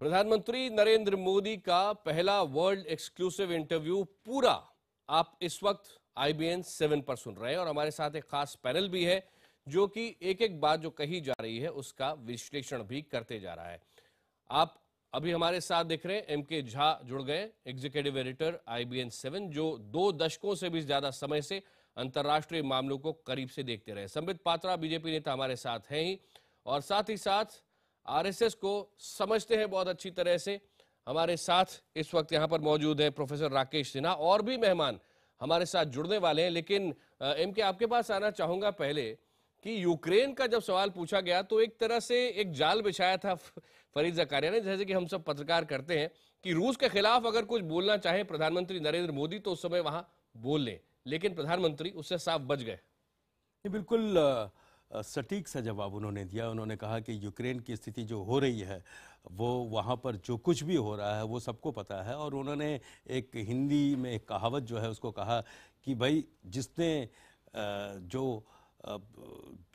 प्रधानमंत्री नरेंद्र मोदी का पहला वर्ल्ड एक्सक्लूसिव इंटरव्यू पूरा आप इस वक्त IBN 7 पर सुन रहे हैं और हमारे साथ एक खास पैनल भी है जो कि एक एक बात जो कही जा रही है उसका विश्लेषण भी करते जा रहा है। आप अभी हमारे साथ देख रहे हैं MK झा जुड़ गए, एग्जीक्यूटिव एडिटर IBN 7, जो 2 दशकों से भी ज्यादा समय से अंतर्राष्ट्रीय मामलों को करीब से देखते रहे। संबित पात्रा BJP नेता हमारे साथ हैं ही और साथ ही साथ RSS को समझते हैं बहुत अच्छी तरह से। हमारे साथ इस वक्त यहाँ पर मौजूद है प्रोफेसर राकेश सिन्हा और भी मेहमान हमारे साथ जुड़ने वाले हैं। लेकिन MK आपके पास आना चाहूंगा पहले कि यूक्रेन का जब सवाल पूछा गया तो एक तरह से एक जाल बिछाया था फरीद ज़कारिया ने, जैसे कि हम सब पत्रकार करते हैं कि रूस के खिलाफ अगर कुछ बोलना चाहे प्रधानमंत्री नरेंद्र मोदी तो उस समय वहां बोल लें, लेकिन प्रधानमंत्री उससे साफ बच गए। बिल्कुल सटीक सा जवाब उन्होंने दिया। उन्होंने कहा कि यूक्रेन की स्थिति जो हो रही है वो वहाँ पर जो कुछ भी हो रहा है वो सबको पता है। और उन्होंने एक हिंदी में एक कहावत जो है उसको कहा कि भाई जिसने जो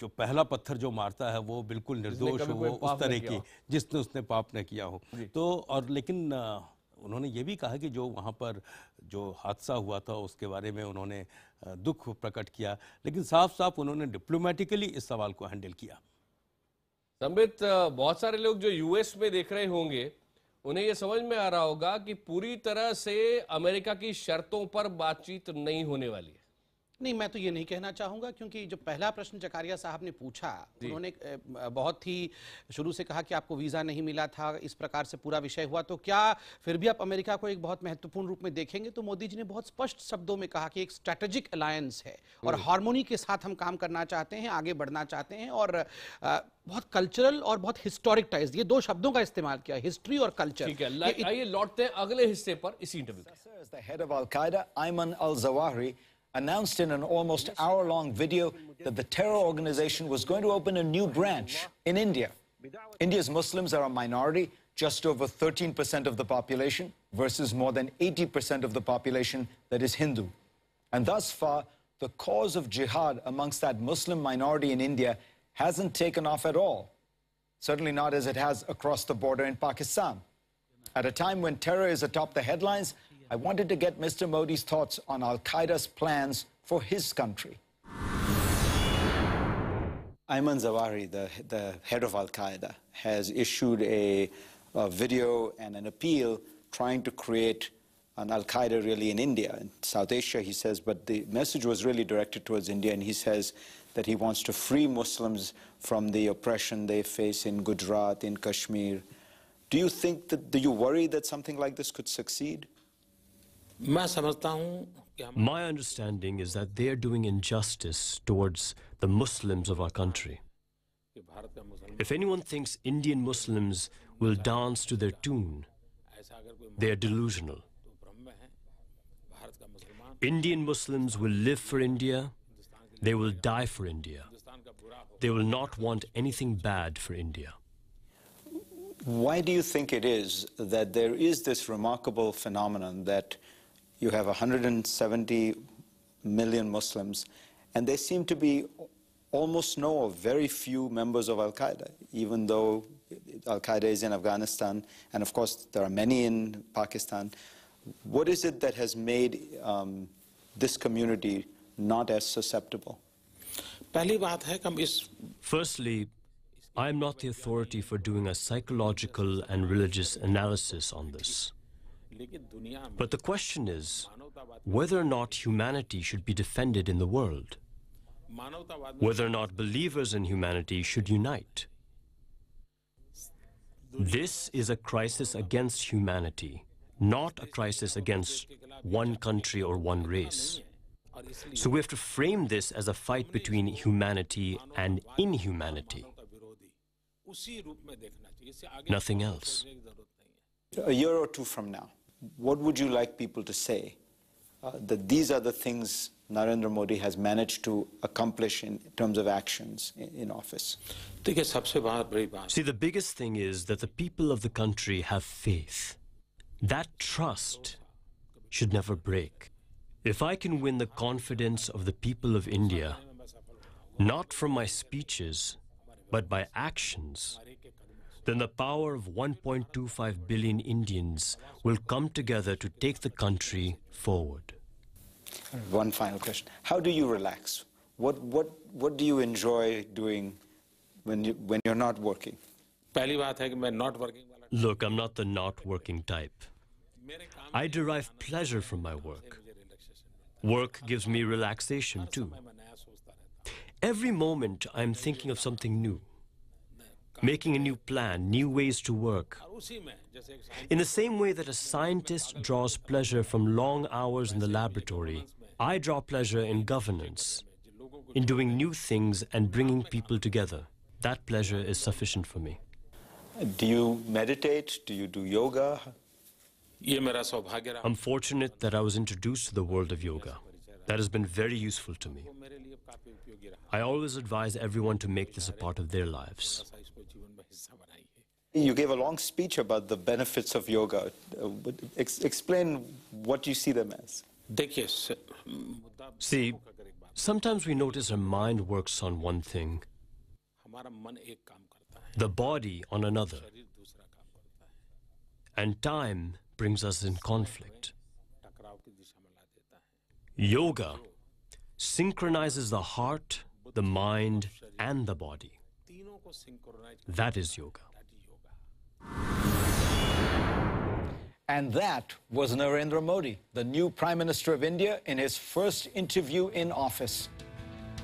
पहला पत्थर जो मारता है वो बिल्कुल निर्दोष हो, वो उस तरह की जिसने उसने पाप न किया हो। तो और लेकिन उन्होंने ये भी कहा कि जो वहाँ पर जो हादसा हुआ था उसके बारे में उन्होंने दुख प्रकट किया, लेकिन साफ साफ उन्होंने डिप्लोमेटिकली इस सवाल को हैंडल किया। संबित, बहुत सारे लोग जो US में देख रहे होंगे उन्हें ये समझ में आ रहा होगा कि पूरी तरह से अमेरिका की शर्तों पर बातचीत नहीं होने वाली है। नहीं, मैं तो ये नहीं कहना चाहूंगा, क्योंकि जो पहला प्रश्न जकारिया साहब ने पूछा, उन्होंने बहुत ही शुरू से कहा कि आपको वीज़ा नहीं मिला था, इस प्रकार से पूरा विषय हुआ, तो क्या फिर भी आप अमेरिका को एक बहुत महत्वपूर्ण रूप में देखेंगे? तो मोदी जी ने बहुत स्पष्ट शब्दों में कहा कि एक स्ट्रैटेजिक अलायंस है और हार्मोनी के साथ हम काम करना चाहते हैं, आगे बढ़ना चाहते हैं, और बहुत कल्चरल और बहुत हिस्टोरिक टाइज, ये 2 शब्दों का इस्तेमाल किया, हिस्ट्री और कल्चर। ठीक है, आइए लौटते हैं अगले हिस्से पर इसी इंटरव्यू के। The head of Al-Qaeda, Ayman al-Zawahiri, announced in an almost hour-long video that the terror organization was going to open a new branch in India. India's Muslims are a minority, just over 13% of the population, versus more than 80% of the population that is Hindu. And thus far, the cause of jihad amongst that Muslim minority in India hasn't taken off at all. Certainly not as it has across the border in Pakistan. At a time when terror is atop the headlines, I wanted to get Mr. Modi's thoughts on Al-Qaeda's plans for his country. Ayman Zawahiri, the head of Al-Qaeda, has issued a video and an appeal trying to create an Al-Qaeda really in India, in South Asia, he says, but the message was really directed towards India, and he says that he wants to free Muslims from the oppression they face in Gujarat, in Kashmir. Do you think that, do you worry that something like this could succeed? My understanding is that they are doing injustice towards the Muslims of our country. If anyone thinks Indian Muslims will dance to their tune, they are delusional. Indian Muslims will live for India, they will die for India. They will not want anything bad for India. Why do you think it is that there is this remarkable phenomenon that you have 170 million Muslims, and there seem to be almost no or very few members of Al-Qaeda, even though Al-Qaeda is in Afghanistan, and of course there are many in Pakistan. What is it that has made this community not as susceptible? Firstly, I am not the authority for doing a psychological and religious analysis on this. But the question is whether or not humanity should be defended in the world, whether or not believers in humanity should unite. This is a crisis against humanity, not a crisis against one country or one race. So we have to frame this as a fight between humanity and inhumanity. Nothing else. A year or two from now, what would you like people to say? That these are the things Narendra Modi has managed to accomplish in terms of actions in office? See, the biggest thing is that the people of the country have faith. That trust should never break. If I can win the confidence of the people of India, not from my speeches, but by actions, then the power of 1.25 billion Indians will come together to take the country forward. One final question. How do you relax? What do you enjoy doing when you're not working? पहली बात है कि मैं not working वाला Look, I'm not the not working type. I derive pleasure from my work. Work gives me relaxation too. Every moment I'm thinking of something new, making a new plan, new ways to work. In the same way that a scientist draws pleasure from long hours in the laboratory, I draw pleasure in governance, in doing new things and bringing people together. That pleasure is sufficient for me. Do you meditate? Do you do yoga? ये मेरा सौभाग्य रहा I'm fortunate that I was introduced to the world of yoga. That has been very useful to me. मेरे लिए काफी उपयोगी रहा I always advise everyone to make this a part of their lives. ऐसा इसको जीवन में हिस्सा बनाइए You gave a long speech about the benefits of yoga. Explain what you see them as. देखिए मुद्दा See, sometimes we notice our mind works on one thing, हमारा मन एक काम करता है the body on another, शरीर दूसरा काम करता है and time brings us in conflict. टकराव की दिशा में ला देता है Yoga synchronizes the heart, the mind, and the body. तीनों को synchronise That is yoga. And that was Narendra Modi, the new Prime Minister of India, in his first interview in office.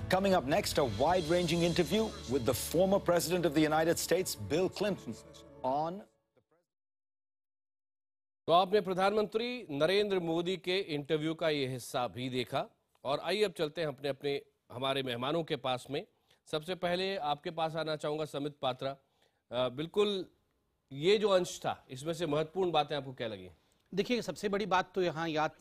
Coming up next, a wide-ranging interview with the former President of the United States, Bill Clinton, on... तो आपने प्रधानमंत्री नरेंद्र मोदी के interview का ये हिस्सा भी देखा और आइए अब चलते हैं अपने अपने हमारे मेहमानों के पास में। सबसे पहले आपके पास आना चाहूँगा समित पात्रा। बिल्कुल ये जो अंश था इसमें से महत्वपूर्ण बातें आपको क्या लगी? देखिए, सबसे बड़ी बात तो यहाँ याद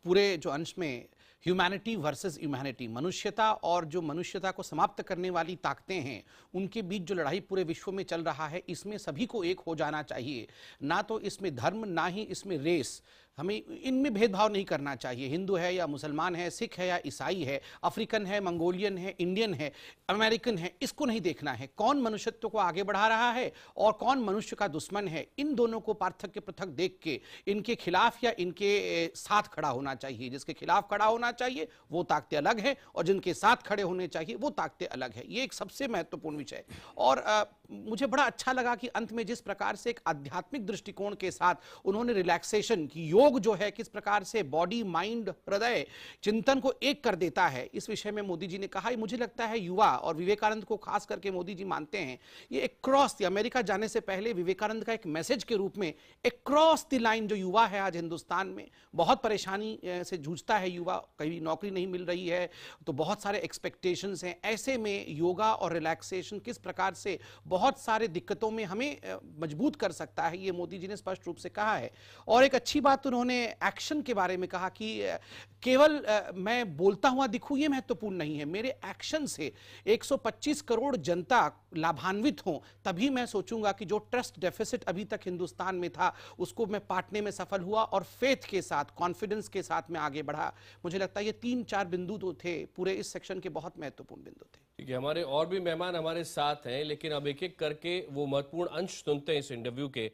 पूरे जो अंश में ह्यूमैनिटी वर्सेस ह्यूमैनिटी, मनुष्यता और जो मनुष्यता को समाप्त करने वाली ताकतें हैं उनके बीच जो लड़ाई पूरे विश्व में चल रहा है, इसमें सभी को एक हो जाना चाहिए। ना तो इसमें धर्म, ना ही इसमें रेस, हमें इनमें भेदभाव नहीं करना चाहिए। हिंदू है या मुसलमान है, सिख है या ईसाई है, अफ्रीकन है, मंगोलियन है, इंडियन है, अमेरिकन है, इसको नहीं देखना है। कौन मनुष्यत्व को आगे बढ़ा रहा है और कौन मनुष्य का दुश्मन है, इन दोनों को पार्थक्य पृथक देख के इनके खिलाफ या इनके साथ खड़ा होना चाहिए। जिसके खिलाफ खड़ा होना चाहिए वो ताकतें अलग हैं और जिनके साथ खड़े होने चाहिए वो ताकतें अलग है। ये एक सबसे महत्वपूर्ण विषय। और मुझे बड़ा अच्छा लगा कि अंत में जिस प्रकार से एक आध्यात्मिक दृष्टिकोण के साथ उन्होंने रिलैक्सेशन की, योग जो है किस प्रकार से बॉडी, माइंड, हृदय, चिंतन को एक कर देता है, इस विषय में मोदी जी ने कहा। मुझे लगता है युवा और विवेकानंद को खास करके मोदी जी मानते हैं, ये एक क्रॉस द अमेरिका जाने से पहले विवेकानंद का एक मैसेज के रूप में एक क्रॉस द लाइन जो युवा है आज हिंदुस्तान में बहुत परेशानी से जूझता है। युवा, कहीं नौकरी नहीं मिल रही है तो बहुत सारे एक्सपेक्टेशंस हैं। ऐसे में योगा और रिलैक्सेशन किस प्रकार से बहुत सारे दिक्कतों में हमें मजबूत कर सकता है, ये मोदी जी ने स्पष्ट रूप से कहा है। और एक अच्छी बात उन्होंने एक्शन के बारे में कहा कि केवल मैं बोलता हुआ दिखूं ये महत्वपूर्ण नहीं है, मेरे एक्शन से 125 करोड़ जनता लाभान्वित हो, तभी मैं सोचूंगा कि जो ट्रस्ट डेफिसिट अभी तक हिंदुस्तान में था उसको मैं पाटने में सफल हुआ और फेथ के साथ, कॉन्फिडेंस के साथ मैं आगे बढ़ा। मुझे लगता है ये 3-4 बिंदु तो थे, पूरे इस सेक्शन के बहुत महत्वपूर्ण बिंदु थे। ठीक है, हमारे और भी मेहमान हमारे साथ हैं, लेकिन अब एक एक करके वो महत्वपूर्ण अंश सुनते हैं इस इंटरव्यू के,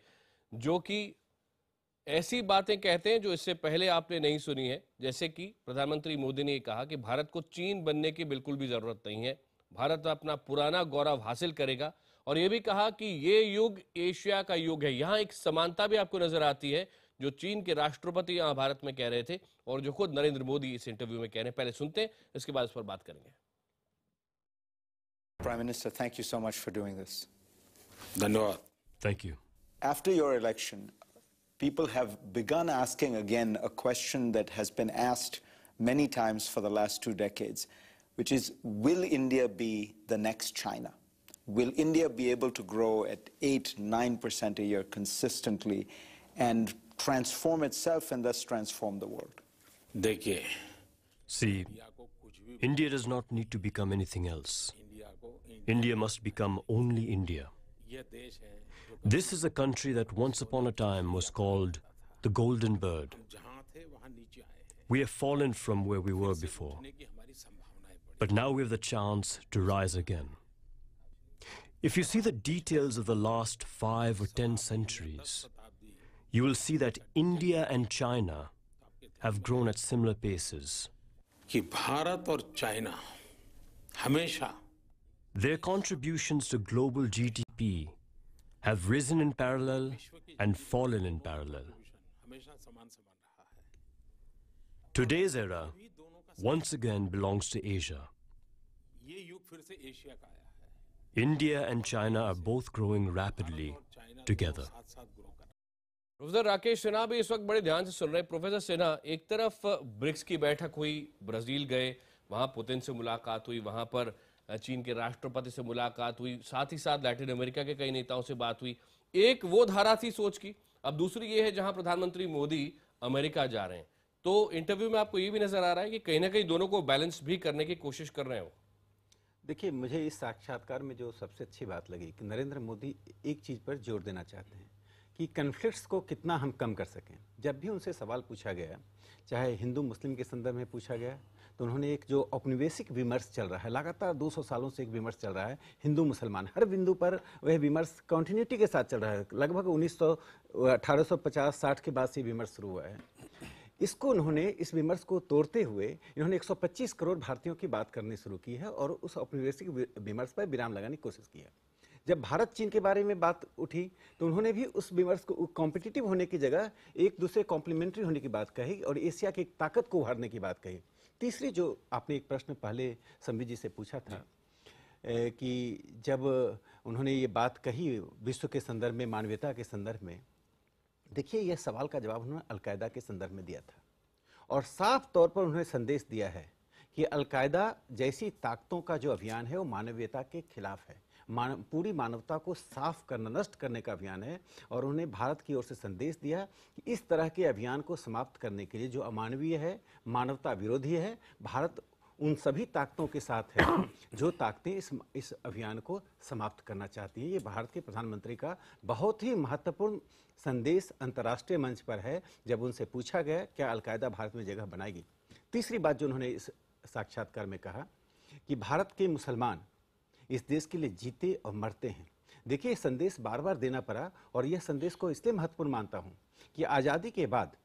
जो कि ऐसी बातें कहते हैं जो इससे पहले आपने नहीं सुनी है। जैसे कि प्रधानमंत्री मोदी ने कहा कि भारत को चीन बनने की बिल्कुल भी जरूरत नहीं है, भारत अपना पुराना गौरव हासिल करेगा। और ये भी कहा कि ये युग एशिया का युग है। यहाँ एक समानता भी आपको नजर आती है जो चीन के राष्ट्रपति यहाँ भारत में कह रहे थे और जो खुद नरेंद्र मोदी इस इंटरव्यू में कह रहे हैं। पहले सुनते हैं, इसके बाद इस पर बात करेंगे। Prime Minister, thank you so much for doing this. धन्यवाद। Thank you. After your election, people have begun asking again a question that has been asked many times for the last 2 decades, which is, will India be the next China? Will India be able to grow at 8-9% a year consistently and transform itself and thus transform the world? देखिए, See, India does not need to become anything else. India must become only India. ये देश है This is a country that once upon a time was called the Golden Bird. जहाँ थे वहाँ नीचे आए हैं। We have fallen from where we were before, की हमारी संभावनाएं बढ़ी। but now we have the chance to rise again. If you see the details of the last 5 or 10 centuries, you will see that India and China have grown at similar paces. कि भारत और China हमेशा Their contributions to global GDP have risen in parallel and fallen in parallel. हमेशा समान समान रहा है. Today's era once again belongs to Asia. ये युग फिर से एशिया का आया है. India and China are both growing rapidly together. साथ साथ ग्रो कर. प्रोफेसर राकेश सिन्हा भी इस वक्त बड़े ध्यान से सुन रहे हैं। प्रोफेसर सिन्हा, एक तरफ ब्रिक्स की बैठक हुई, ब्राजील गए, वहां पुतिन से मुलाकात हुई, वहां पर चीन के राष्ट्रपति से मुलाकात हुई, साथ ही साथ लैटिन अमेरिका के कई नेताओं से बात हुई। एक वो धारा थी सोच की, अब दूसरी ये है जहां प्रधानमंत्री मोदी अमेरिका जा रहे हैं। तो इंटरव्यू में आपको ये भी नजर आ रहा है कि कहीं ना कहीं दोनों को बैलेंस भी करने की कोशिश कर रहे हो। देखिए, मुझे इस साक्षात्कार में जो सबसे अच्छी बात लगी कि नरेंद्र मोदी एक चीज़ पर जोर देना चाहते हैं कि कन्फ्लिक्ट्स को कितना हम कम कर सकें। जब भी उनसे सवाल पूछा गया, चाहे हिंदू मुस्लिम के संदर्भ में पूछा गया, तो उन्होंने एक जो औपनिवेशिक विमर्श चल रहा है, लगातार 200 सालों से एक विमर्श चल रहा है हिंदू मुसलमान, हर बिंदु पर वह विमर्श कंटिन्यूटी के साथ चल रहा है। लगभग 1850-60 के बाद से विमर्श शुरू हुआ है। इसको उन्होंने, इस विमर्श को तोड़ते हुए इन्होंने 125 करोड़ भारतीयों की बात करनी शुरू की है और उस औपनिवेशिक विमर्श पर विराम लगाने की कोशिश की है। जब भारत चीन के बारे में बात उठी तो उन्होंने भी उस विमर्श को कॉम्पिटिटिव होने की जगह एक दूसरे कॉम्प्लीमेंट्री होने की बात कही और एशिया की ताकत को उभारने की बात कही। तीसरी, जो आपने एक प्रश्न पहले संबित जी से पूछा था कि जब उन्होंने ये बात कही विश्व के संदर्भ में, मानवीयता के संदर्भ में, देखिए यह सवाल का जवाब उन्होंने अलकायदा के संदर्भ में दिया था और साफ तौर पर उन्होंने संदेश दिया है कि अलकायदा जैसी ताकतों का जो अभियान है वो मानवीयता के खिलाफ है, पूरी मानवता को साफ करना, नष्ट करने का अभियान है। और उन्होंने भारत की ओर से संदेश दिया कि इस तरह के अभियान को समाप्त करने के लिए जो अमानवीय है, मानवता विरोधी है, भारत उन सभी ताकतों के साथ है जो ताकतें इस अभियान को समाप्त करना चाहती हैं। ये भारत के प्रधानमंत्री का बहुत ही महत्वपूर्ण संदेश अंतर्राष्ट्रीय मंच पर है जब उनसे पूछा गया क्या अलकायदा भारत में जगह बनाएगी। तीसरी बात जो उन्होंने इस साक्षात्कार में कहा कि भारत के मुसलमान इस देश के लिए जीते और मरते हैं। देखिए, संदेश बार बार देना पड़ा और यह संदेश को इसलिए महत्वपूर्ण मानता हूं कि आज़ादी के बाद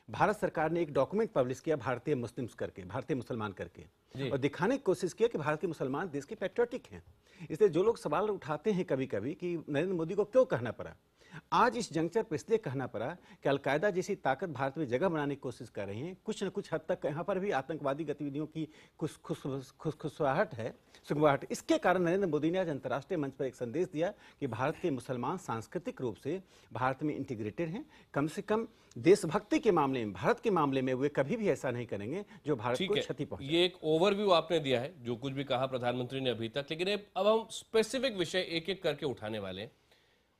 भारत सरकार ने एक डॉक्यूमेंट पब्लिश किया भारतीय मुस्लिम्स करके, भारतीय मुसलमान करके, और दिखाने की कोशिश किया कि भारत के मुसलमान देश के पैट्रियोटिक हैं। इसलिए जो लोग सवाल उठाते हैं कभी कभी कि नरेंद्र मोदी को क्यों कहना पड़ा, आज इस जंक्चर पर इसलिए कहना पड़ा कि अलकायदा जैसी ताकत भारत में जगह बनाने की कोशिश कर रही है। कुछ न कुछ हद तक यहाँ पर भी आतंकवादी गतिविधियों की खुशखुशाहट है, सुगवाहट। इसके कारण नरेंद्र मोदी ने आज अंतर्राष्ट्रीय मंच पर एक संदेश दिया कि भारत के मुसलमान सांस्कृतिक रूप से भारत में इंटीग्रेटेड हैं। कम से कम देशभक्ति के मामले में, भारत के मामले में वे कभी भी ऐसा नहीं करेंगे जो भारत को क्षति पहुंचाए। ये एक ओवरव्यू आपने दिया है जो कुछ भी कहा प्रधानमंत्री ने अभी तक, लेकिन अब हम स्पेसिफिक विषय एक एक करके उठाने वाले हैं।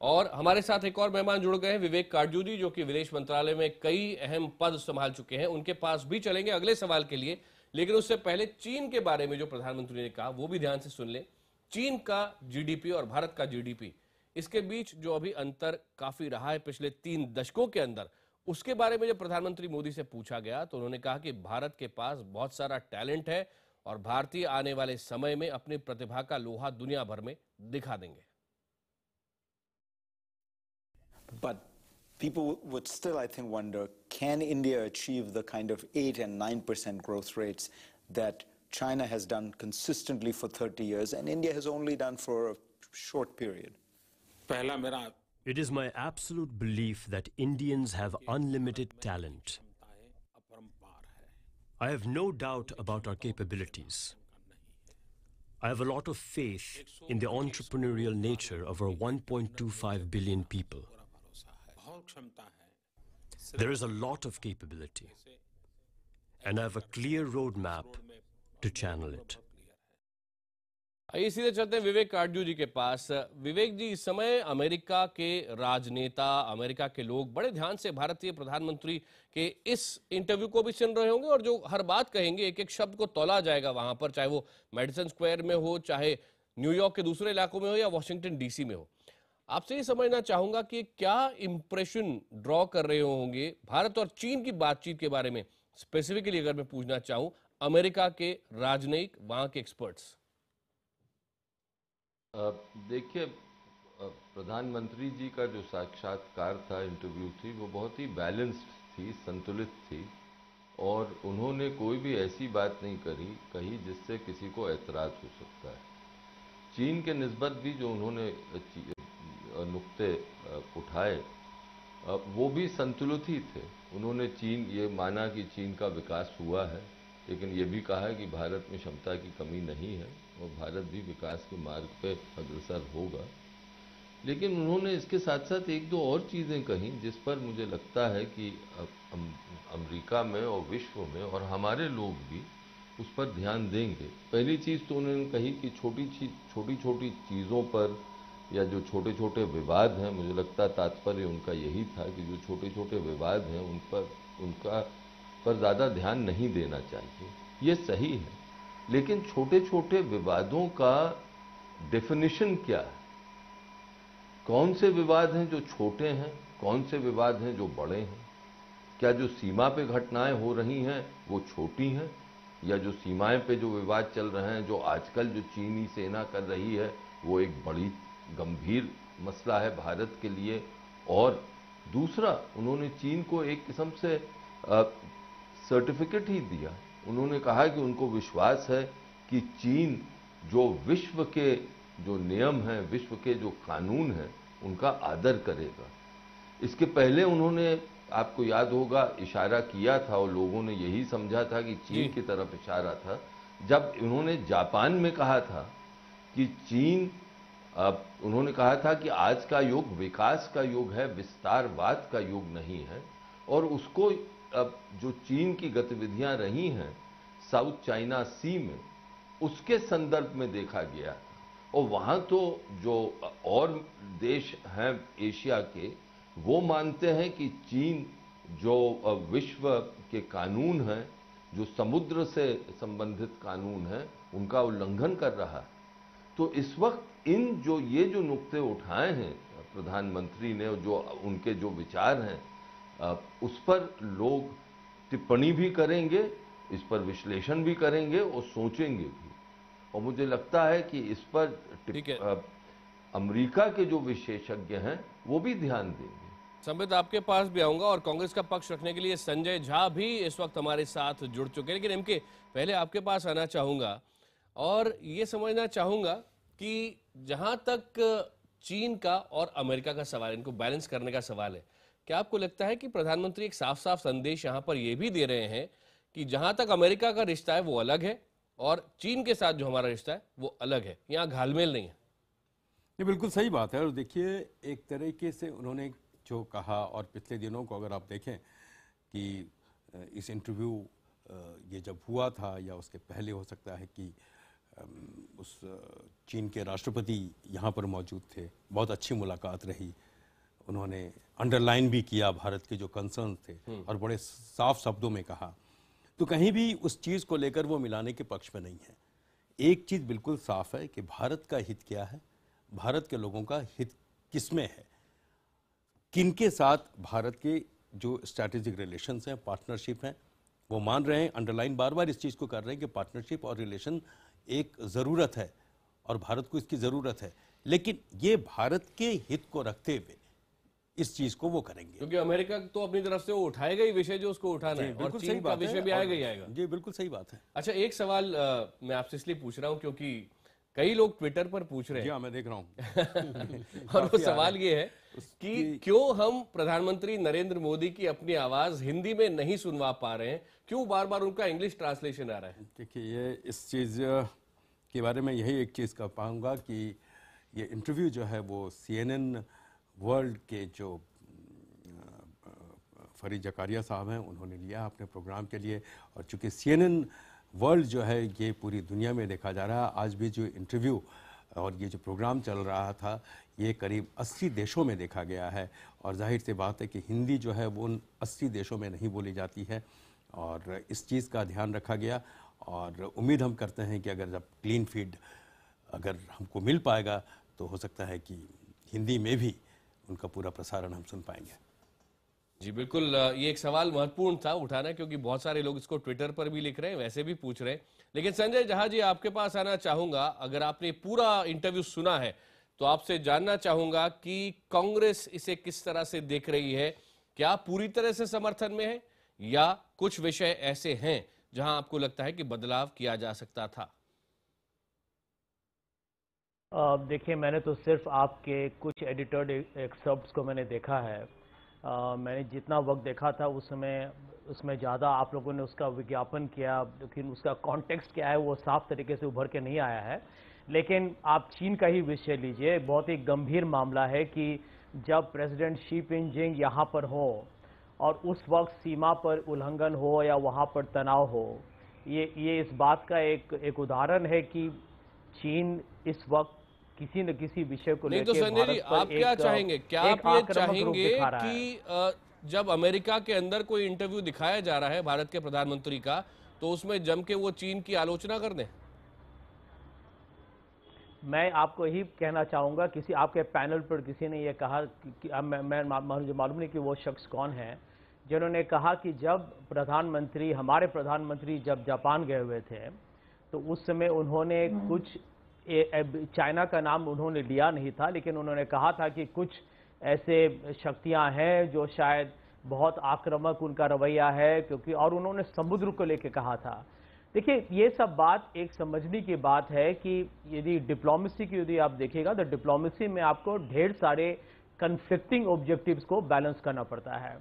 और हमारे साथ एक और मेहमान जुड़ गए हैं, विवेक काटजू जी, जो कि विदेश मंत्रालय में कई अहम पद संभाल चुके हैं। उनके पास भी चलेंगे अगले सवाल के लिए, लेकिन उससे पहले चीन के बारे में जो प्रधानमंत्री ने कहा वो भी ध्यान से सुन ले। चीन का जीडीपी और भारत का जीडीपी, इसके बीच जो अभी अंतर काफी रहा है पिछले 3 दशकों के अंदर, उसके बारे में जब प्रधानमंत्री मोदी से पूछा गया तो उन्होंने कहा कि भारत के पास बहुत सारा टैलेंट है और भारतीय आने वाले समय में अपनी प्रतिभा का लोहा दुनिया भर में दिखा देंगे। But people would still, I think, wonder, can India achieve the kind of 8 and 9% growth rates that China has done consistently for 30 years and India has only done for a short period? पहला मेरा It is my absolute belief that Indians have unlimited talent. अपरंपार है. I have no doubt about our capabilities. I have a lot of faith in the entrepreneurial nature of our 1.25 billion people. बहुत क्षमता है. There is a lot of capability, and I have a clear roadmap to channel it. आइए सीधे चलते हैं विवेक काटजू जी के पास। विवेक जी, इस समय अमेरिका के राजनेता, अमेरिका के लोग बड़े ध्यान से भारतीय प्रधानमंत्री के इस इंटरव्यू को भी सुन रहे होंगे और जो हर बात कहेंगे, एक एक शब्द को तौला जाएगा वहां पर, चाहे वो मेडिसन स्क्वायर में हो, चाहे न्यूयॉर्क के दूसरे इलाकों में हो या वॉशिंगटन डीसी में हो। आपसे ये समझना चाहूंगा कि क्या इंप्रेशन ड्रॉ कर रहे होंगे भारत और चीन की बातचीत के बारे में, स्पेसिफिकली अगर मैं पूछना चाहूं अमेरिका के राजनयिक, वहां के एक्सपर्ट्स। देखिए, प्रधानमंत्री जी का जो साक्षात्कार था, इंटरव्यू थी, वो बहुत ही बैलेंस्ड थी, संतुलित थी और उन्होंने कोई भी ऐसी बात नहीं कही जिससे किसी को ऐतराज हो सकता है। चीन के निस्बत भी जो उन्होंने नुक्ते उठाए वो भी संतुलित ही थे। उन्होंने ये माना कि चीन का विकास हुआ है, लेकिन ये भी कहा कि भारत में क्षमता की कमी नहीं है और भारत भी विकास के मार्ग पे अग्रसर होगा। लेकिन उन्होंने इसके साथ साथ एक दो और चीज़ें कहीं जिस पर मुझे लगता है कि अमेरिका में और विश्व में और हमारे लोग भी उस पर ध्यान देंगे। पहली चीज़ तो उन्होंने कही कि छोटी छोटी चीज़ों पर या जो छोटे छोटे विवाद हैं, मुझे लगता है तात्पर्य उनका यही था कि जो छोटे छोटे विवाद हैं उनका पर ज़्यादा ध्यान नहीं देना चाहिए। ये सही है, लेकिन छोटे छोटे विवादों का डेफिनेशन क्या है? कौन से विवाद हैं जो छोटे हैं, कौन से विवाद हैं जो बड़े हैं? क्या जो सीमा पे घटनाएं हो रही हैं वो छोटी हैं, या जो सीमाएं पे जो विवाद चल रहे हैं, जो आजकल जो चीनी सेना कर रही है, वो एक बड़ी गंभीर मसला है भारत के लिए? और दूसरा, उन्होंने चीन को एक किस्म से सर्टिफिकेट ही दिया। उन्होंने कहा कि उनको विश्वास है कि चीन जो विश्व के जो नियम हैं, विश्व के जो कानून हैं, उनका आदर करेगा। इसके पहले उन्होंने, आपको याद होगा, इशारा किया था और लोगों ने यही समझा था कि चीन की तरफ इशारा था, जब उन्होंने जापान में कहा था कि चीन, उन्होंने कहा था कि आज का युग विकास का युग है, विस्तारवाद का युग नहीं है। और उसको जो चीन की गतिविधियां रही हैं साउथ चाइना सी में, उसके संदर्भ में देखा गया। और वहां तो जो और देश हैं एशिया के, वो मानते हैं कि चीन जो विश्व के कानून हैं, जो समुद्र से संबंधित कानून हैं, उनका उल्लंघन कर रहा है। तो इस वक्त ये जो नुक्ते उठाए हैं प्रधानमंत्री ने, और जो उनके जो विचार हैं, उस पर लोग टिप्पणी भी करेंगे, इस पर विश्लेषण भी करेंगे और सोचेंगे भी। और मुझे लगता है कि इस पर अमेरिका के जो विशेषज्ञ हैं वो भी ध्यान देंगे। संबित, आपके पास भी आऊंगा और कांग्रेस का पक्ष रखने के लिए संजय झा भी इस वक्त हमारे साथ जुड़ चुके हैं। लेकिन इनके पहले आपके पास आना चाहूंगा और ये समझना चाहूंगा कि जहां तक चीन का और अमेरिका का सवाल, इनको बैलेंस करने का सवाल है, क्या आपको लगता है कि प्रधानमंत्री एक साफ साफ संदेश यहां पर यह भी दे रहे हैं कि जहां तक अमेरिका का रिश्ता है वो अलग है और चीन के साथ जो हमारा रिश्ता है वो अलग है, यहाँ घालमेल नहीं है? ये बिल्कुल सही बात है। और देखिए, एक तरीके से उन्होंने जो कहा, और पिछले दिनों को अगर आप देखें कि इस इंटरव्यू ये जब हुआ था या उसके पहले हो सकता है कि उस चीन के राष्ट्रपति यहाँ पर मौजूद थे, बहुत अच्छी मुलाकात रही। उन्होंने अंडरलाइन भी किया भारत के जो कंसर्न थे और बड़े साफ शब्दों में कहा। तो कहीं भी उस चीज़ को लेकर वो मिलाने के पक्ष में नहीं है। एक चीज़ बिल्कुल साफ है कि भारत का हित क्या है, भारत के लोगों का हित किसमें है, किनके साथ भारत के जो स्ट्रैटेजिक रिलेशंस हैं, पार्टनरशिप हैं, वो मान रहे हैं, अंडरलाइन बार बार इस चीज़ को कर रहे हैं कि पार्टनरशिप और रिलेशन एक ज़रूरत है और भारत को इसकी ज़रूरत है। लेकिन ये भारत के हित को रखते हुए इस चीज को वो करेंगे, क्योंकि अमेरिका तो अपनी तरफ से वो उठाएगा ही विषय जो उसको उठाना है, और चीन का विषय भी आएगा ही आएगा। जी बिल्कुल सही बात है। अच्छा, एक सवाल मैं आपसे इसलिए पूछ रहा हूं क्योंकि कई लोग ट्विटर पर पूछ रहे हैं। जी हाँ, मैं देख रहा हूं। और वो सवाल ये है कि क्यों हम प्रधानमंत्री नरेंद्र मोदी की अपनी आवाज हिंदी में नहीं सुनवा पा रहे हैं, क्यों बार बार उनका इंग्लिश ट्रांसलेशन आ रहा है? देखिए, ये इस चीज के बारे में यही एक चीज कह पाऊंगा कि ये इंटरव्यू जो है वो CNN वर्ल्ड के जो फरीद जकारिया साहब हैं उन्होंने लिया अपने प्रोग्राम के लिए। और चूंकि CNN वर्ल्ड जो है ये पूरी दुनिया में देखा जा रहा है, आज भी जो इंटरव्यू और ये जो प्रोग्राम चल रहा था ये करीब 80 देशों में देखा गया है। और जाहिर सी बात है कि हिंदी जो है वो उन 80 देशों में नहीं बोली जाती है और इस चीज़ का ध्यान रखा गया। और उम्मीद हम करते हैं कि अगर जब क्लीन फीड अगर हमको मिल पाएगा तो हो सकता है कि हिंदी में भी उनका पूरा प्रसारण हम सुन पाएंगे। जी बिल्कुल, ये एक सवाल महत्वपूर्ण था उठाना, क्योंकि बहुत सारे लोग इसको ट्विटर पर भी लिख रहे हैं, वैसे भी पूछ रहे हैं। लेकिन संजय झा जी, आपके पास आना चाहूंगा। अगर आपने पूरा इंटरव्यू सुना है तो आपसे जानना चाहूंगा कि कांग्रेस इसे किस तरह से देख रही है। क्या पूरी तरह से समर्थन में है या कुछ विषय ऐसे हैं जहां आपको लगता है कि बदलाव किया जा सकता था? देखिए, मैंने तो सिर्फ आपके कुछ एडिटेड एक्सर्प्ट्स को मैंने देखा है। मैंने जितना वक्त देखा था उसमें ज़्यादा आप लोगों ने उसका विज्ञापन किया, लेकिन उसका कॉन्टेक्स्ट क्या है वो साफ तरीके से उभर के नहीं आया है। लेकिन आप चीन का ही विषय लीजिए, बहुत ही गंभीर मामला है कि जब प्रेसिडेंट शी जिनपिंग यहाँ पर हो और उस वक्त सीमा पर उल्लंघन हो या वहाँ पर तनाव हो, ये इस बात का एक उदाहरण है कि चीन इस वक्त किसी न किसी विषय को नहीं तो लेकर संजय जी, आप क्या चाहेंगे? क्या आप ये चाहेंगे कि जब अमेरिका के अंदर कोई इंटरव्यू दिखाया जा रहा है भारत के प्रधानमंत्री का, तो उसमें जम के वो चीन की आलोचना कर दें? मैं आपको ही कहना चाहूंगा, किसी आपके पैनल पर किसी ने ये कहा कि मैं मुझे मालूम नहीं कि वो शख्स कौन है, जिन्होंने कहा कि जब हमारे प्रधानमंत्री जब जापान गए हुए थे तो उस समय उन्होंने कुछ चाइना का नाम उन्होंने लिया नहीं था, लेकिन उन्होंने कहा था कि कुछ ऐसे शक्तियां हैं जो शायद बहुत आक्रामक उनका रवैया है, क्योंकि और उन्होंने समुद्र को लेकर कहा था। देखिए, ये सब बात एक समझने की बात है कि यदि डिप्लोमेसी की यदि आप देखिएगा तो डिप्लोमेसी में आपको ढेर सारे कन्फ्लिक्टिंग ऑब्जेक्टिव्स को बैलेंस करना पड़ता है।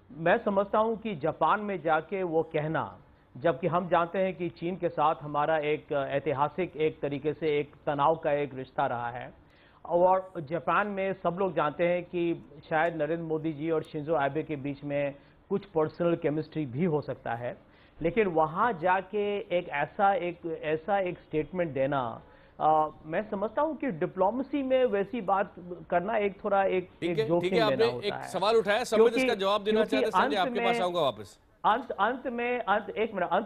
मैं समझता हूं कि जापान में जाके वो कहना, जबकि हम जानते हैं कि चीन के साथ हमारा एक ऐतिहासिक एक तरीके से एक तनाव का एक रिश्ता रहा है, और जापान में सब लोग जानते हैं कि शायद नरेंद्र मोदी जी और शिंजो आबे के बीच में कुछ पर्सनल केमिस्ट्री भी हो सकता है, लेकिन वहां जाके एक ऐसा एक स्टेटमेंट देना, मैं समझता हूं कि डिप्लोमेसी में वैसी बात करना एक थोड़ा एक जोखिम लेना होता है। एक सवाल उठाया, संबित इसका जवाब देना चाहते हैं। संजय, आपके पास आऊंगा वापस। अंत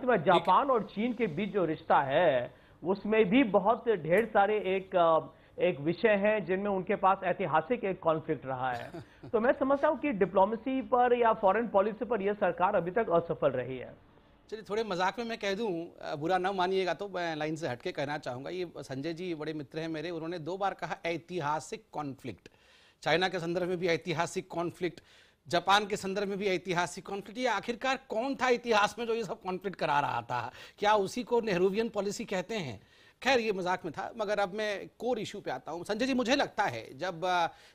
में जापान और चीन के बीच जो रिश्ता है उसमें भी बहुत ढेर सारे एक विषय हैं जिनमें उनके पास ऐतिहासिक एक कॉन्फ्लिक्ट रहा है। तो मैं समझता हूं कि डिप्लोमेसी पर या फॉरेन पॉलिसी पर यह सरकार अभी तक असफल रही है। चलिए, थोड़े मजाक में मैं कह दूं, बुरा ना मानिएगा तो मैं लाइन से हटके कहना चाहूंगा। ये संजय जी बड़े मित्र हैं मेरे, उन्होंने 2 बार कहा ऐतिहासिक कॉन्फ्लिक्ट। चाइना के संदर्भ में भी ऐतिहासिक कॉन्फ्लिक्ट, जापान के संदर्भ में भी ऐतिहासिक कॉन्फ्लिक्ट। ये आखिरकार कौन था इतिहास में जो ये सब कॉन्फ्लिक्ट करा रहा था? क्या उसी को नेहरूवियन पॉलिसी कहते हैं? खैर, ये मजाक में था, मगर अब मैं कोर इशू पे आता हूं। संजय जी, मुझे लगता है जब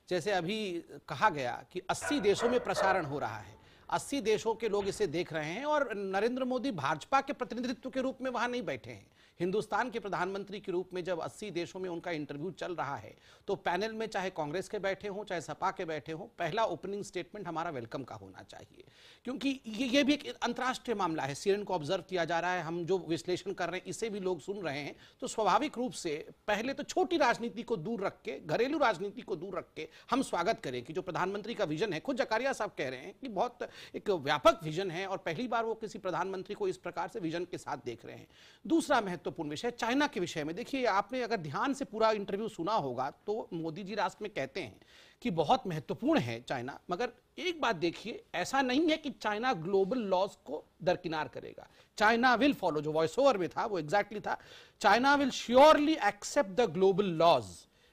जैसे अभी कहा गया कि 80 देशों में प्रसारण हो रहा है, 80 देशों के लोग इसे देख रहे हैं, और नरेंद्र मोदी भाजपा के प्रतिनिधित्व के रूप में वहां नहीं बैठे हैं, हिंदुस्तान के प्रधानमंत्री के रूप में जब 80 देशों में उनका इंटरव्यू चल रहा है, तो पैनल में चाहे कांग्रेस के बैठे हों चाहे सपा के बैठे हों, पहला ओपनिंग स्टेटमेंट हमारा वेलकम का होना चाहिए, क्योंकि ये भी एक अंतर्राष्ट्रीय मामला है। सीएनएन को ऑब्जर्व किया जा रहा है, हम जो विश्लेषण कर रहे हैं इसे भी लोग सुन रहे हैं, तो स्वाभाविक रूप से पहले तो छोटी राजनीति को दूर रख के, घरेलू राजनीति को दूर रख के हम स्वागत करें कि जो प्रधानमंत्री का विजन है, खुद जकारिया साहब कह रहे हैं कि बहुत एक व्यापक विजन है और पहली बार वो किसी प्रधानमंत्री को इस प्रकार से विजन के साथ देख रहे हैं। दूसरा महत्वपूर्ण विषय चाइना के विषय में, देखिए, आपने अगर ध्यान से पूरा इंटरव्यू सुना होगा तो मोदी जी राष्ट्र में कहते हैं कि बहुत महत्वपूर्ण है चाइना, मगर एक बात देखिए, ऐसा नहीं है कि चाइना ग्लोबल लॉज को दरकिनार करेगा। चाइना विल फॉलो, जो वॉइस ओवर में था वो एग्जैक्टली था, China will surely accept the global laws,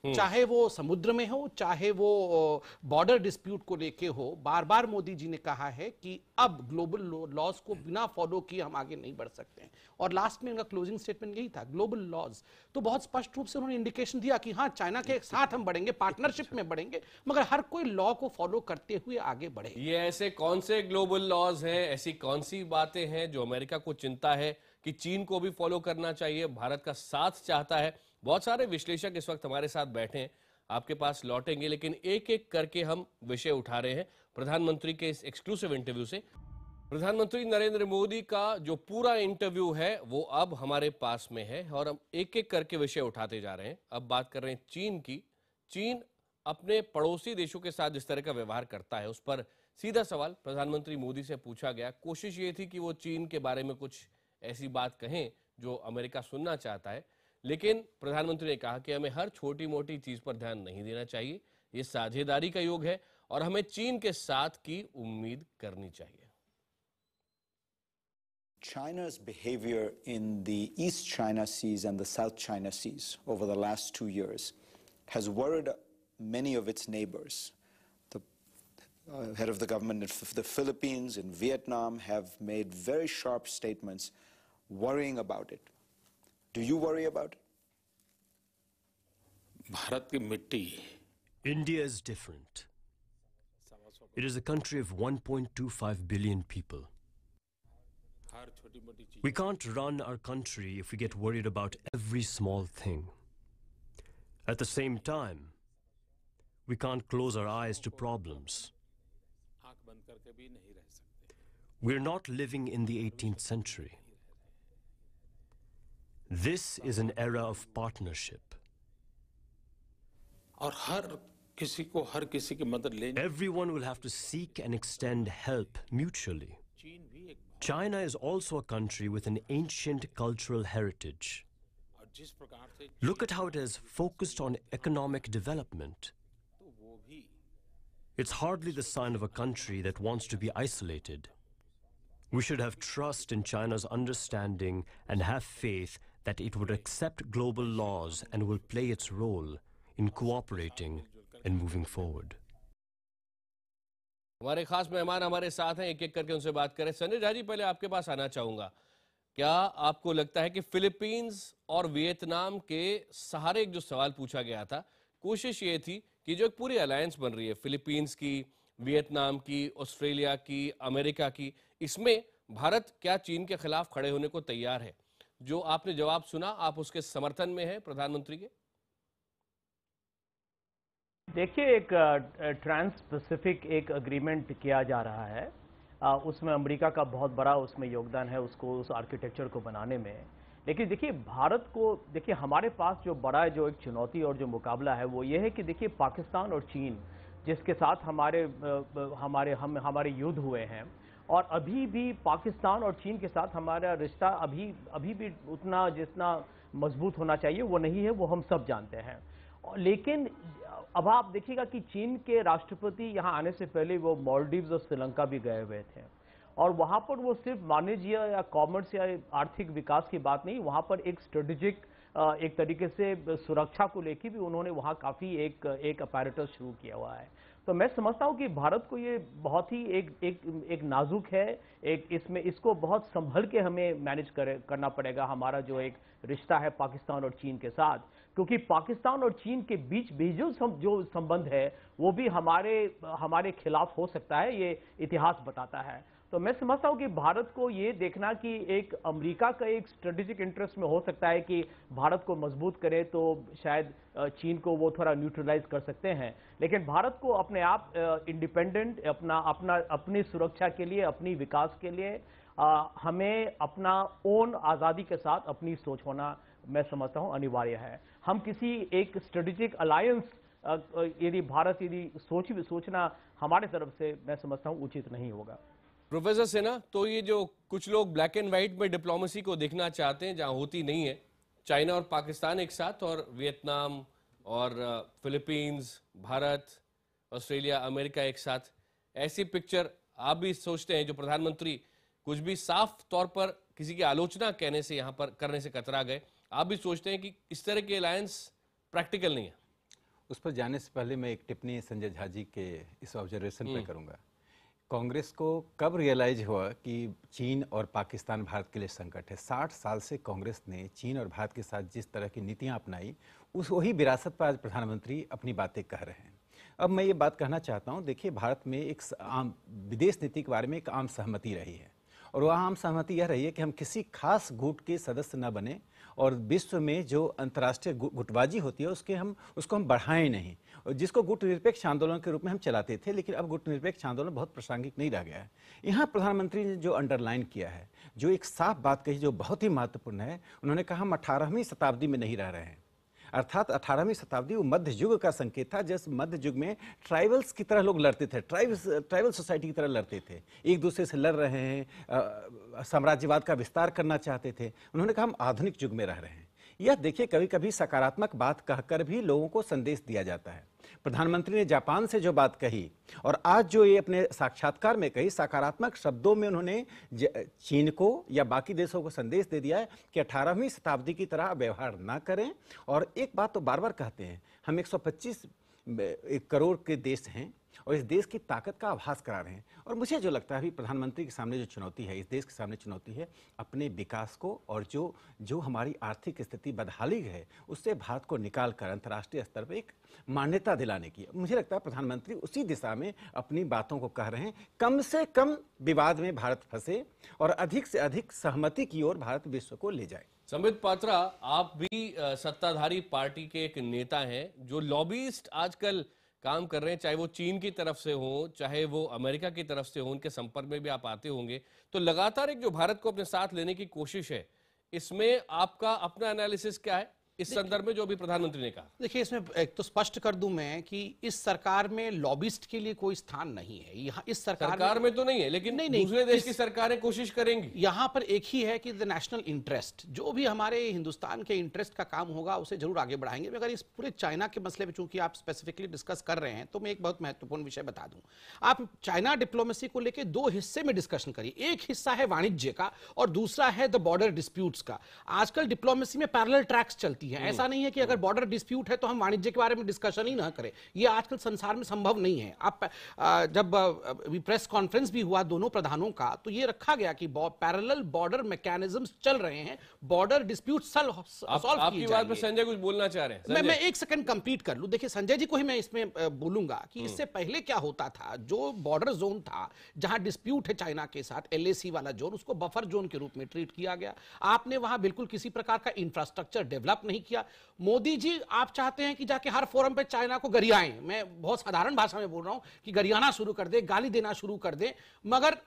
चाहे वो समुद्र में हो चाहे वो बॉर्डर डिस्प्यूट को लेके हो। बार बार मोदी जी ने कहा है कि अब ग्लोबल लॉज को बिना फॉलो किए हम आगे नहीं बढ़ सकते हैं, और लास्ट में उनका क्लोजिंग स्टेटमेंट यही था, ग्लोबल लॉज। तो बहुत स्पष्ट रूप से उन्होंने इंडिकेशन दिया कि हाँ, चाइना के साथ हम बढ़ेंगे, पार्टनरशिप में बढ़ेंगे, मगर हर कोई लॉ को फॉलो करते हुए आगे बढ़े। ये ऐसे कौन से ग्लोबल लॉज हैं, ऐसी कौन सी बातें हैं जो अमेरिका को चिंता है कि चीन को भी फॉलो करना चाहिए, भारत का साथ चाहता है? बहुत सारे विश्लेषक इस वक्त हमारे साथ बैठे हैं, आपके पास लौटेंगे, लेकिन एक एक करके हम विषय उठा रहे हैं प्रधानमंत्री के इस एक्सक्लूसिव इंटरव्यू से। प्रधानमंत्री नरेंद्र मोदी का जो पूरा इंटरव्यू है वो अब हमारे पास में है और हम एक एक करके विषय उठाते जा रहे हैं। अब बात कर रहे हैं चीन की। चीन अपने पड़ोसी देशों के साथ जिस तरह का व्यवहार करता है उस पर सीधा सवाल प्रधानमंत्री मोदी से पूछा गया। कोशिश ये थी कि वो चीन के बारे में कुछ ऐसी बात कहें जो अमेरिका सुनना चाहता है, लेकिन प्रधानमंत्री ने कहा कि हमें हर छोटी मोटी चीज पर ध्यान नहीं देना चाहिए, ये साझेदारी का युग है और हमें चीन के साथ की उम्मीद करनी चाहिए। China's behavior in the East China Seas and the South China Seas over the last 2 years has worried many of its neighbors. The head of the government of the Philippines and Vietnam have made very sharp statements worrying about it. Do you worry about it? Bharat की मिट्टी India is different. It is a country of 1.25 billion people. हर छोटी मोटी चीज We can't run our country if we get worried about every small thing. At the same time, we can't close our eyes to problems. आंख बंद करके भी नहीं रह सकते। We're not living in the 18th century. This is an era of partnership. और हर किसी की मदद लेनी। Everyone will have to seek and extend help mutually. चीन भी एक China is also a country with an ancient cultural heritage. और जिस प्रकार से Look at how it has focused on economic development. तो वो भी It's hardly the sign of a country that wants to be isolated. We should have trust in China's understanding and have faith that it would accept global laws and will play its role in cooperating and moving forward. हमारे खास मेहमान हमारे साथ हैं, एक एक करके उनसे बात करें। संजय झा जी, पहले आपके पास आना चाहूंगा। क्या आपको लगता है कि फिलीपींस और वियतनाम के सहारे एक जो सवाल पूछा गया था, कोशिश ये थी कि जो एक पूरी अलायंस बन रही है, फिलीपींस की, वियतनाम की, ऑस्ट्रेलिया की, अमेरिका की, इसमें भारत क्या चीन के खिलाफ खड़े होने को तैयार है? जो आपने जवाब सुना, आप उसके समर्थन में हैं प्रधानमंत्री के? देखिए, एक ट्रांस पैसिफिक एक अग्रीमेंट किया जा रहा है, उसमें अमेरिका का बहुत बड़ा उसमें योगदान है, उसको उस आर्किटेक्चर को बनाने में। लेकिन देखिए, भारत को देखिए, हमारे पास जो बड़ा जो एक चुनौती और जो मुकाबला है वो ये है कि देखिए, पाकिस्तान और चीन जिसके साथ हमारे युद्ध हुए हैं, और अभी भी पाकिस्तान और चीन के साथ हमारा रिश्ता अभी भी उतना जितना मजबूत होना चाहिए वो नहीं है, वो हम सब जानते हैं। लेकिन अब आप देखिएगा कि चीन के राष्ट्रपति यहाँ आने से पहले वो मालदीव्स और श्रीलंका भी गए हुए थे, और वहाँ पर वो सिर्फ वाणिज्य या कॉमर्स या आर्थिक विकास की बात नहीं, वहाँ पर एक स्ट्रेटेजिक एक तरीके से सुरक्षा को लेकर भी उन्होंने वहाँ काफ़ी एक अपैरेटस शुरू किया हुआ है। तो मैं समझता हूँ कि भारत को ये बहुत ही एक नाजुक है, इसको बहुत संभल के हमें मैनेज करना पड़ेगा, हमारा जो एक रिश्ता है पाकिस्तान और चीन के साथ, क्योंकि पाकिस्तान और चीन के बीच भी जो संबंध है वो भी हमारे खिलाफ हो सकता है, ये इतिहास बताता है। तो मैं समझता हूं कि भारत को ये देखना कि एक अमेरिका का एक स्ट्रेटेजिक इंटरेस्ट में हो सकता है कि भारत को मजबूत करे, तो शायद चीन को वो थोड़ा न्यूट्रलाइज कर सकते हैं, लेकिन भारत को अपने आप इंडिपेंडेंट अपनी सुरक्षा के लिए, अपनी विकास के लिए हमें अपना ओन आज़ादी के साथ अपनी सोच होना, मैं समझता हूं, अनिवार्य है। हम किसी एक स्ट्रेटेजिक अलायंस यदि सोचना हमारे तरफ से, मैं समझता हूं, उचित नहीं होगा। प्रोफेसर सिन्हा, तो ये जो कुछ लोग ब्लैक एंड व्हाइट में डिप्लोमेसी को देखना चाहते हैं जहां होती नहीं है, चाइना और पाकिस्तान एक साथ और वियतनाम और फिलीपींस, भारत, ऑस्ट्रेलिया, अमेरिका एक साथ, ऐसी पिक्चर आप भी सोचते हैं? जो प्रधानमंत्री कुछ भी साफ तौर पर किसी की आलोचना कहने से यहाँ पर करने से कतरा गए, आप भी सोचते हैं कि इस तरह की अलायंस प्रैक्टिकल नहीं है? उस पर जाने से पहले मैं एक टिप्पणी संजय झा जी के इस ऑब्जर्वेशन पर करूंगा। कांग्रेस को कब रियलाइज हुआ कि चीन और पाकिस्तान भारत के लिए संकट है? 60 साल से कांग्रेस ने चीन और भारत के साथ जिस तरह की नीतियां अपनाई, वही विरासत पर आज प्रधानमंत्री अपनी बातें कह रहे हैं। अब मैं ये बात कहना चाहता हूं, देखिए, भारत में एक आम विदेश नीति के बारे में एक आम सहमति रही है, और वह आम सहमति यह रही है कि हम किसी खास गुट के सदस्य न बने, और विश्व में जो अंतर्राष्ट्रीय गुटबाजी होती है उसको हम बढ़ाएं नहीं, और जिसको गुट निरपेक्ष आंदोलन के रूप में हम चलाते थे, लेकिन अब गुट निरपेक्ष आंदोलन बहुत प्रासंगिक नहीं रह गया है। यहाँ प्रधानमंत्री ने जो अंडरलाइन किया है, जो एक साफ बात कही जो बहुत ही महत्वपूर्ण है, उन्होंने कहा हम 18वीं शताब्दी में नहीं रह रहे हैं। अर्थात 18वीं शताब्दी वो मध्य युग का संकेत था, जिस मध्य युग में ट्राइबल्स की तरह लोग लड़ते थे, ट्राइबल सोसाइटी की तरह लड़ते थे, एक दूसरे से लड़ रहे हैं, साम्राज्यवाद का विस्तार करना चाहते थे। उन्होंने कहा हम आधुनिक युग में रह रहे हैं। यह देखिए, कभी कभी सकारात्मक बात कहकर भी लोगों को संदेश दिया जाता है। प्रधानमंत्री ने जापान से जो बात कही और आज जो ये अपने साक्षात्कार में कही, सकारात्मक शब्दों में उन्होंने चीन को या बाकी देशों को संदेश दे दिया है कि 18वीं शताब्दी की तरह व्यवहार ना करें। और एक बात तो बार बार कहते हैं, हम 125 करोड़ के देश हैं और इस देश की ताकत का आभास करा रहे हैं। और मुझे जो लगता है अभी प्रधानमंत्री के सामने जो चुनौती है, इस देश के सामने चुनौती है अपने विकास को, और जो हमारी आर्थिक स्थिति बदहाली है उससे भारत को निकाल कर अंतर्राष्ट्रीय स्तर पर एक मान्यता दिलाने की। मुझे लगता है प्रधानमंत्री उसी दिशा में अपनी बातों को कह रहे हैं। कम से कम विवाद में भारत फंसे और अधिक से अधिक सहमति की ओर भारत विश्व को ले जाए। संबित पात्रा, आप भी सत्ताधारी पार्टी के एक नेता हैं। जो लॉबिस्ट आजकल काम कर रहे हैं, चाहे वो चीन की तरफ से हो, चाहे वो अमेरिका की तरफ से हो, उनके संपर्क में भी आप आते होंगे, तो लगातार एक जो भारत को अपने साथ लेने की कोशिश है, इसमें आपका अपना एनालिसिस क्या है इस संदर्भ में जो भी प्रधानमंत्री ने कहा? देखिए, इसमें एक तो स्पष्ट कर दूं मैं कि इस सरकार में लॉबिस्ट के लिए कोई स्थान नहीं है। यहाँ इस सरकार में तो नहीं है, लेकिन दूसरे देश की सरकारें कोशिश करेंगी। यहाँ पर एक ही है कि द नेशनल इंटरेस्ट, जो भी हमारे हिंदुस्तान के इंटरेस्ट का काम होगा उसे जरूर आगे बढ़ाएंगे। मगर इस पूरे चाइना के मसले में चूंकि आप स्पेसिफिकली डिस्कस कर रहे हैं, तो मैं एक बहुत महत्वपूर्ण विषय बता दूं। आप चाइना डिप्लोमेसी को लेकर दो हिस्से में डिस्कशन करिए। एक हिस्सा है वाणिज्य का और दूसरा है द बॉर्डर डिस्प्यूट्स का। आजकल डिप्लोमेसी में पैरेलल ट्रैक्स चलती है। ऐसा नहीं है कि अगर बॉर्डर डिस्प्यूट है तो हम वाणिज्य के बारे में डिस्कशन ही ना करें। ये आजकल संसार में संभव नहीं है। आप जब प्रेस कॉन्फ्रेंस भी हुआ दोनों प्रधानों का, तो ये रखा गया कि पैरेलल बॉर्डर मैकेनिज्म्स चल रहे हैं, बॉर्डर डिस्प्यूट सॉल्व आपकी बात पे संजय कुछ बोलना चाह रहे हैं? मैं एक सेकंड कंप्लीट कर लूं। देखिए, संजय जी को ही मैं इसमें बोलूंगा कि इससे पहले क्या होता था, जो बॉर्डर जोन था जहां डिस्प्यूट है चाइना के साथ, LAC वाला जोन, उसको बफर जोन के रूप में ट्रीट किया गया। आपने वहां बिल्कुल किसी प्रकार का इंफ्रास्ट्रक्चर डेवलप नहीं किया। मोदी जी, आप चाहते हैं कि जाके हर फोरम पे चाइना को गरियाएं। मैं बहुत साधारण भाषा में बोल रहा हूं कि गरियाना शुरू कर दे, गाली देना शुरू कर दे। मगर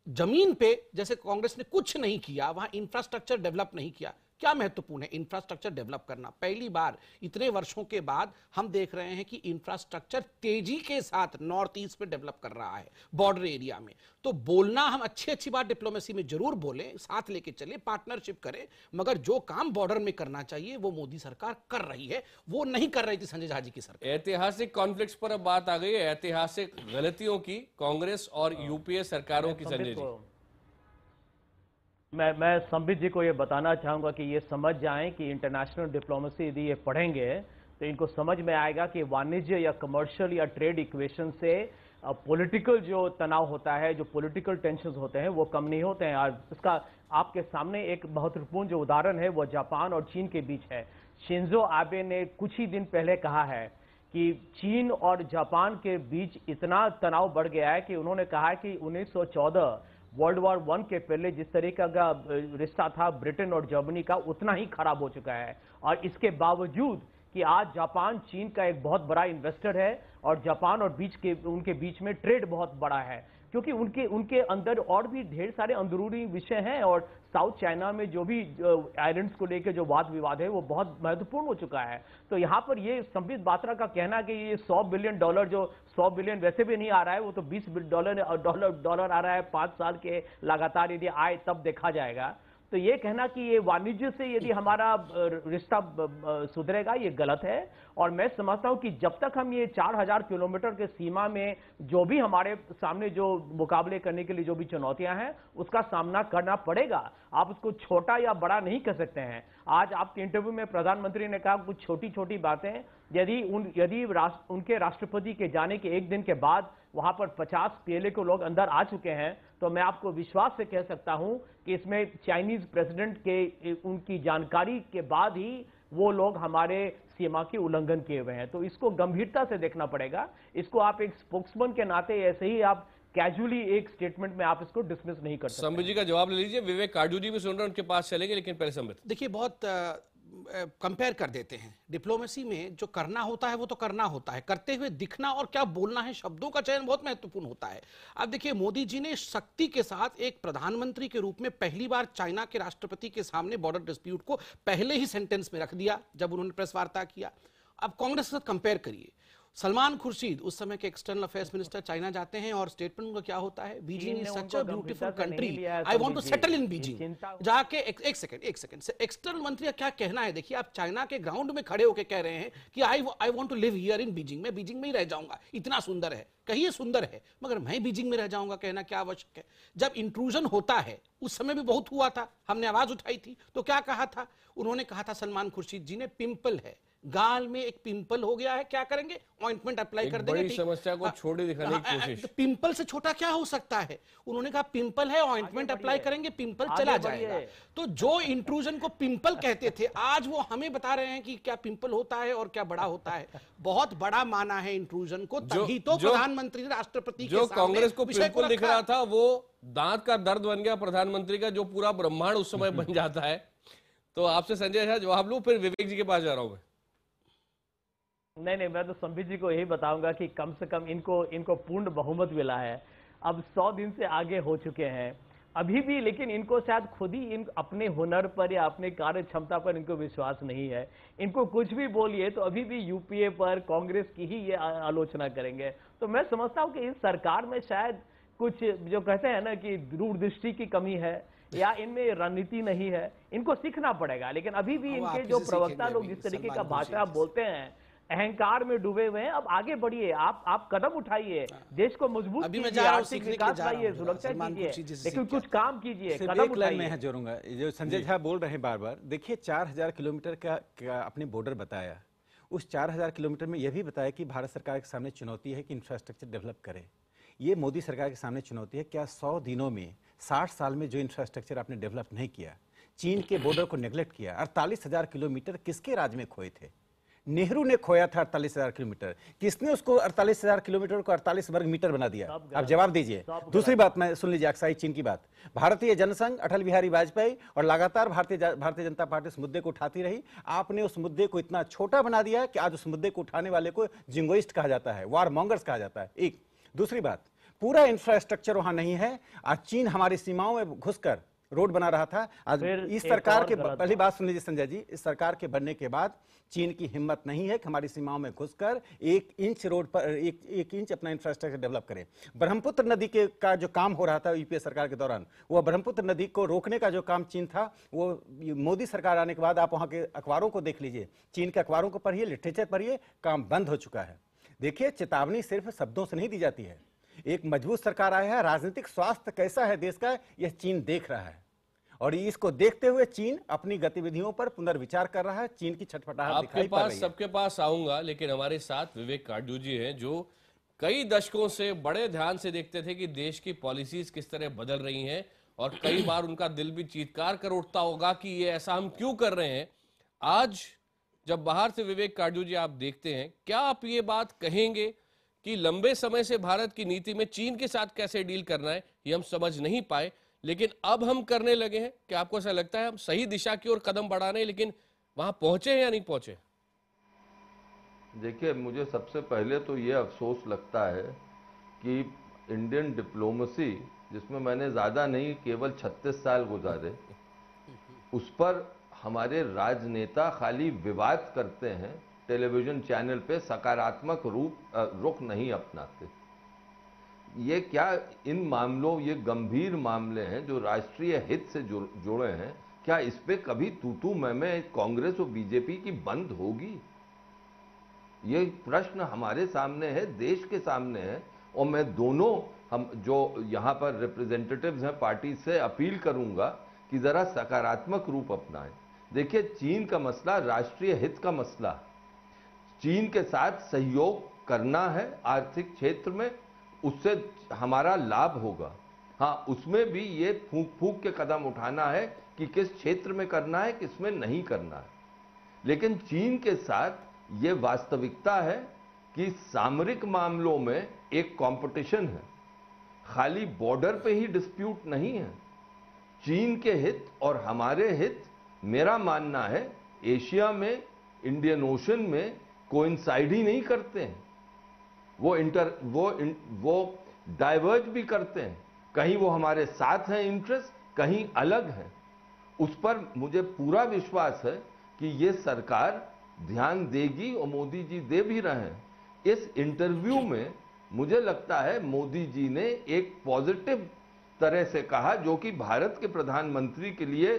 जमीन पे जैसे कांग्रेस ने कुछ नहीं किया, वहां इंफ्रास्ट्रक्चर डेवलप नहीं किया। क्या महत्वपूर्ण है इंफ्रास्ट्रक्चर डेवलप करना? पहली बार इतने वर्षों के बाद हम देख रहे हैं कि इंफ्रास्ट्रक्चर तेजी के साथ नॉर्थ ईस्ट में डेवलप कर रहा है, बॉर्डर एरिया में। तो बोलना, हम अच्छी बात डिप्लोमेसी में जरूर बोलें, साथ लेके चले, पार्टनरशिप करें, मगर जो काम बॉर्डर में करना चाहिए वो मोदी सरकार कर रही है, वो नहीं कर रही थी संजय झा जी की सरकार। ऐतिहासिक कॉन्फ्लिक्ट्स पर अब बात आ गई है, ऐतिहासिक गलतियों की, कांग्रेस और यूपीए सरकारों की। संजय जी, मैं संबित जी को ये बताना चाहूंगा कि ये समझ जाएं कि इंटरनेशनल डिप्लोमेसी यदि ये पढ़ेंगे तो इनको समझ में आएगा कि वाणिज्य या कमर्शियल या ट्रेड इक्वेशन से पॉलिटिकल जो तनाव होता है, जो पॉलिटिकल टेंशन होते हैं, वो कम नहीं होते हैं। और इसका आपके सामने एक महत्वपूर्ण जो उदाहरण है वो जापान और चीन के बीच है। शिंजो आबे ने कुछ ही दिन पहले कहा है कि चीन और जापान के बीच इतना तनाव बढ़ गया है कि उन्होंने कहा कि 1914 वर्ल्ड वॉर 1 के पहले जिस तरीके का रिश्ता था ब्रिटेन और जर्मनी का, उतना ही खराब हो चुका है। और इसके बावजूद कि आज जापान चीन का एक बहुत बड़ा इन्वेस्टर है और जापान और उनके बीच में ट्रेड बहुत बड़ा है, क्योंकि उनके अंदर और भी ढेर सारे अंदरूनी विषय हैं। और साउथ चाइना में जो भी आइलैंड्स को लेकर जो वाद विवाद है वो बहुत महत्वपूर्ण हो चुका है। तो यहाँ पर ये संबित पात्रा का कहना कि ये $100 बिलियन, जो 100 बिलियन वैसे भी नहीं आ रहा है, वो तो $20 डॉलर आ रहा है 5 साल के लगातार, यदि आए तब देखा जाएगा। तो ये कहना कि ये वाणिज्य से यदि हमारा रिश्ता सुधरेगा, ये गलत है। और मैं समझता हूं कि जब तक हम ये 4000 किलोमीटर के सीमा में जो भी हमारे सामने जो मुकाबले करने के लिए जो भी चुनौतियां हैं, उसका सामना करना पड़ेगा। आप उसको छोटा या बड़ा नहीं कर सकते हैं। आज आपके इंटरव्यू में प्रधानमंत्री ने कहा कुछ छोटी छोटी बातें, यदि उनके राष्ट्रपति के जाने के एक दिन के बाद वहां पर 50 PLA के लोग अंदर आ चुके हैं, तो मैं आपको विश्वास से कह सकता हूं कि इसमें चाइनीज प्रेसिडेंट के उनकी जानकारी के बाद ही वो लोग हमारे सीमा के उल्लंघन किए हुए हैं। तो इसको गंभीरता से देखना पड़ेगा। इसको आप एक स्पोक्समैन के नाते ऐसे ही आप कैजुअली एक स्टेटमेंट में आप इसको डिसमिस नहीं कर सकते। संबित जी का जवाब ले लीजिए। विवेक काजू जी भी सुन रहे हैं, उनके पास चलेंगे, लेकिन पहले संबित। देखिए, बहुत कंपेयर कर देते हैं। डिप्लोमेसी में जो करना होता है वो तो करना होता है, करते हुए दिखना और क्या बोलना है, शब्दों का चयन बहुत महत्वपूर्ण होता है। अब देखिए, मोदी जी ने शक्ति के साथ एक प्रधानमंत्री के रूप में पहली बार चाइना के राष्ट्रपति के सामने बॉर्डर डिस्प्यूट को पहले ही सेंटेंस में रख दिया जब उन्होंने प्रेस वार्ता किया। अब कांग्रेस के साथ कंपेयर करिए। सलमान खुर्शीद उस समय के एक्सटर्नल अफेयर्स मिनिस्टर चाइना जाते हैं और स्टेटमेंट उनका क्या होता है, Beijing is such a beautiful country, I want to settle in Beijing. जाके एक सेकंड एक्सटर्नल मंत्री का क्या कहना है, देखिए आप चाइना के ग्राउंड में खड़े होकर कह रहे हैं कि I want to live here in Beijing, मैं बीजिंग में ही रह जाऊंगा, इतना सुंदर है, कहिए सुंदर है, मगर मैं बीजिंग में रह जाऊंगा, कहना क्या आवश्यक है। जब इंट्रूजन होता है उस समय भी बहुत हुआ था, हमने आवाज उठाई थी, तो क्या कहा था उन्होंने, कहा था सलमान खुर्शीद जी ने, पिंपल है, गाल में एक पिंपल हो गया है, क्या करेंगे, ऑइंटमेंट अप्लाई कर देंगे। बड़ी समस्या को छोड़ दिखाने की कोशिश। तो पिंपल से छोटा क्या हो सकता है, उन्होंने कहा पिंपल है, ऑइंटमेंट अप्लाई करेंगे, पिंपल चला जाएगा। तो जो इंट्रूजन को पिंपल कहते थे, आज वो हमें बता रहे हैं कि क्या पिंपल होता है और क्या बड़ा होता है। बहुत बड़ा माना है इंट्रूजन को, तभी तो प्रधानमंत्री ने राष्ट्रपति जो कांग्रेस को पिंपल दिख रहा था वो दांत का दर्द बन गया प्रधानमंत्री का, जो पूरा ब्रह्मांड उस समय बन जाता है। तो आपसे संजय झा जवाब लूं, फिर विवेक जी के पास जा रहा हूं मैं। नहीं, मैं तो संबित जी को यही बताऊंगा कि कम से कम इनको पूर्ण बहुमत मिला है, अब 100 दिन से आगे हो चुके हैं अभी भी, लेकिन इनको शायद खुद ही अपने हुनर पर या अपने कार्य क्षमता पर इनको विश्वास नहीं है। इनको कुछ भी बोलिए तो अभी भी यूपीए पर, कांग्रेस की ही ये आलोचना करेंगे। तो मैं समझता हूं कि इस सरकार में शायद कुछ जो कहते हैं ना कि दूरदृष्टि की कमी है या इनमें रणनीति नहीं है, इनको सीखना पड़ेगा। लेकिन अभी भी इनके जो प्रवक्ता लोग जिस तरीके का भाषा बोलते हैं, अहंकार में डूबे हुए हैं, अब आगे बढ़िए, आप कदम उठाइए, देश को मजबूत कीजिए, आर्थिक विकास लाइए, सुरक्षा कीजिए, लेकिन कुछ काम कीजिए, कदम उठाइए। मैं जोड़ूंगा जो संजय झा बोल रहे हैं बार बार, देखिए 4000 किलोमीटर का अपने बॉर्डर बताया, उस 4000 किलोमीटर में यह भी बताया कि भारत सरकार के सामने चुनौती है कि इंफ्रास्ट्रक्चर डेवलप करे। ये मोदी सरकार के सामने चुनौती है, क्या 100 दिनों में 60 साल में जो इंफ्रास्ट्रक्चर आपने डेवलप नहीं किया, चीन के बॉर्डर को नेग्लेक्ट किया। 48,000 किलोमीटर किसके राज में खोए थे? नेहरू ने खोया था 48,000 किलोमीटर। किसने उसको 48,000 किलोमीटर को 48 वर्ग मीटर बना दिया? आप जवाब दीजिए। दूसरी बात मैं सुन लीजिए, अक्साई चीन की बात। भारतीय जनसंघ, अटल बिहारी वाजपेयी और लगातार भारतीय जनता पार्टी उस मुद्दे को उठाती रही। आपने उस मुद्दे को इतना छोटा बना दिया कि आज उस मुद्दे को उठाने वाले को जिंगोइस्ट कहा जाता है, वार मॉन्गर्स कहा जाता है। एक दूसरी बात, पूरा इंफ्रास्ट्रक्चर वहां नहीं है। आज चीन हमारी सीमाओं में घुसकर रोड बना रहा था। आज इस सरकार के, पहली बात सुन लीजिए संजय जी, इस सरकार के बनने के बाद चीन की हिम्मत नहीं है कि हमारी सीमाओं में घुसकर 1 इंच रोड पर 1 इंच अपना इंफ्रास्ट्रक्चर डेवलप करे। ब्रह्मपुत्र नदी का जो काम हो रहा था यूपीए सरकार के दौरान, वो ब्रह्मपुत्र नदी को रोकने का जो काम चीन था, वो मोदी सरकार आने के बाद आप वहां के अखबारों को देख लीजिए, चीन के अखबारों को पढ़िए, लिटरेचर पढ़िए, काम बंद हो चुका है। देखिए, चेतावनी सिर्फ शब्दों से नहीं दी जाती है। एक मजबूत सरकार आया है, राजनीतिक स्वास्थ्य कैसा है देश का, यह चीन देख रहा है, और इसको देखते हुए चीन अपनी गतिविधियों पर पुनर्विचार कर रहा है। चीन की छटपटाहट दिखाई पड़ रही है। सबके पास आऊंगा, लेकिन हमारे साथ विवेक काटजू जी हैं, जो कई दशकों से बड़े ध्यान से देखते थे कि देश की पॉलिसीज किस तरह बदल रही हैं, और कई बार उनका दिल भी चीत्कार कर उठता होगा कि ये ऐसा हम क्यों कर रहे हैं। आज जब बाहर से विवेक काटजू जी आप देखते हैं, क्या आप ये बात कहेंगे कि लंबे समय से भारत की नीति में चीन के साथ कैसे डील करना है ये हम समझ नहीं पाए, लेकिन अब हम करने लगे हैं? क्या आपको ऐसा लगता है हम सही दिशा की ओर कदम बढ़ा रहे हैं, लेकिन वहां पहुंचे हैं या नहीं पहुंचे? देखिए, मुझे सबसे पहले तो ये अफसोस लगता है कि इंडियन डिप्लोमेसी, जिसमें मैंने ज़्यादा नहीं केवल 36 साल गुजारे, उस पर हमारे राजनेता खाली विवाद करते हैं, टेलीविजन चैनल पे सकारात्मक रुख नहीं अपनाते। ये क्या इन मामलों, ये गंभीर मामले हैं जो राष्ट्रीय हित से जुड़े हैं, क्या इस पे कभी तू मैं कांग्रेस और बीजेपी की बंद होगी? ये प्रश्न हमारे सामने है, देश के सामने है, और मैं दोनों हम जो यहाँ पर रिप्रेजेंटेटिव्स हैं पार्टी से अपील करूंगा कि जरा सकारात्मक रूप अपनाएं। देखिए, चीन का मसला राष्ट्रीय हित का मसला, चीन के साथ सहयोग करना है आर्थिक क्षेत्र में, उससे हमारा लाभ होगा। हाँ, उसमें भी ये फूंक के कदम उठाना है कि किस क्षेत्र में करना है, किस में नहीं करना है। लेकिन चीन के साथ ये वास्तविकता है कि सामरिक मामलों में एक कंपटीशन है, खाली बॉर्डर पे ही डिस्प्यूट नहीं है। चीन के हित और हमारे हित, मेरा मानना है, एशिया में, इंडियन ओशन में कोइंसाइड ही नहीं करते हैं। वो डाइवर्ज भी करते हैं, कहीं वो हमारे साथ हैं इंटरेस्ट, कहीं अलग है। उस पर मुझे पूरा विश्वास है कि ये सरकार ध्यान देगी, और मोदी जी दे भी रहे हैं। इस इंटरव्यू में मुझे लगता है मोदी जी ने एक पॉजिटिव तरह से कहा, जो कि भारत के प्रधानमंत्री के लिए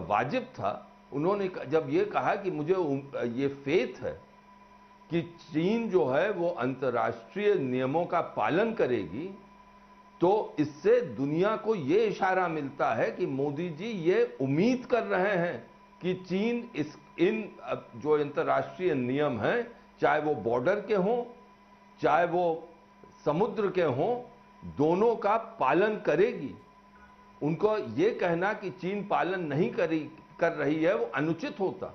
वाजिब था। उन्होंने जब ये कहा कि मुझे ये फेथ है कि चीन जो है वो अंतर्राष्ट्रीय नियमों का पालन करेगी, तो इससे दुनिया को ये इशारा मिलता है कि मोदी जी ये उम्मीद कर रहे हैं कि चीन इन जो अंतर्राष्ट्रीय नियम हैं, चाहे वो बॉर्डर के हों चाहे वो समुद्र के हों, दोनों का पालन करेगी। उनको ये कहना कि चीन पालन नहीं कर रही है वो अनुचित होता।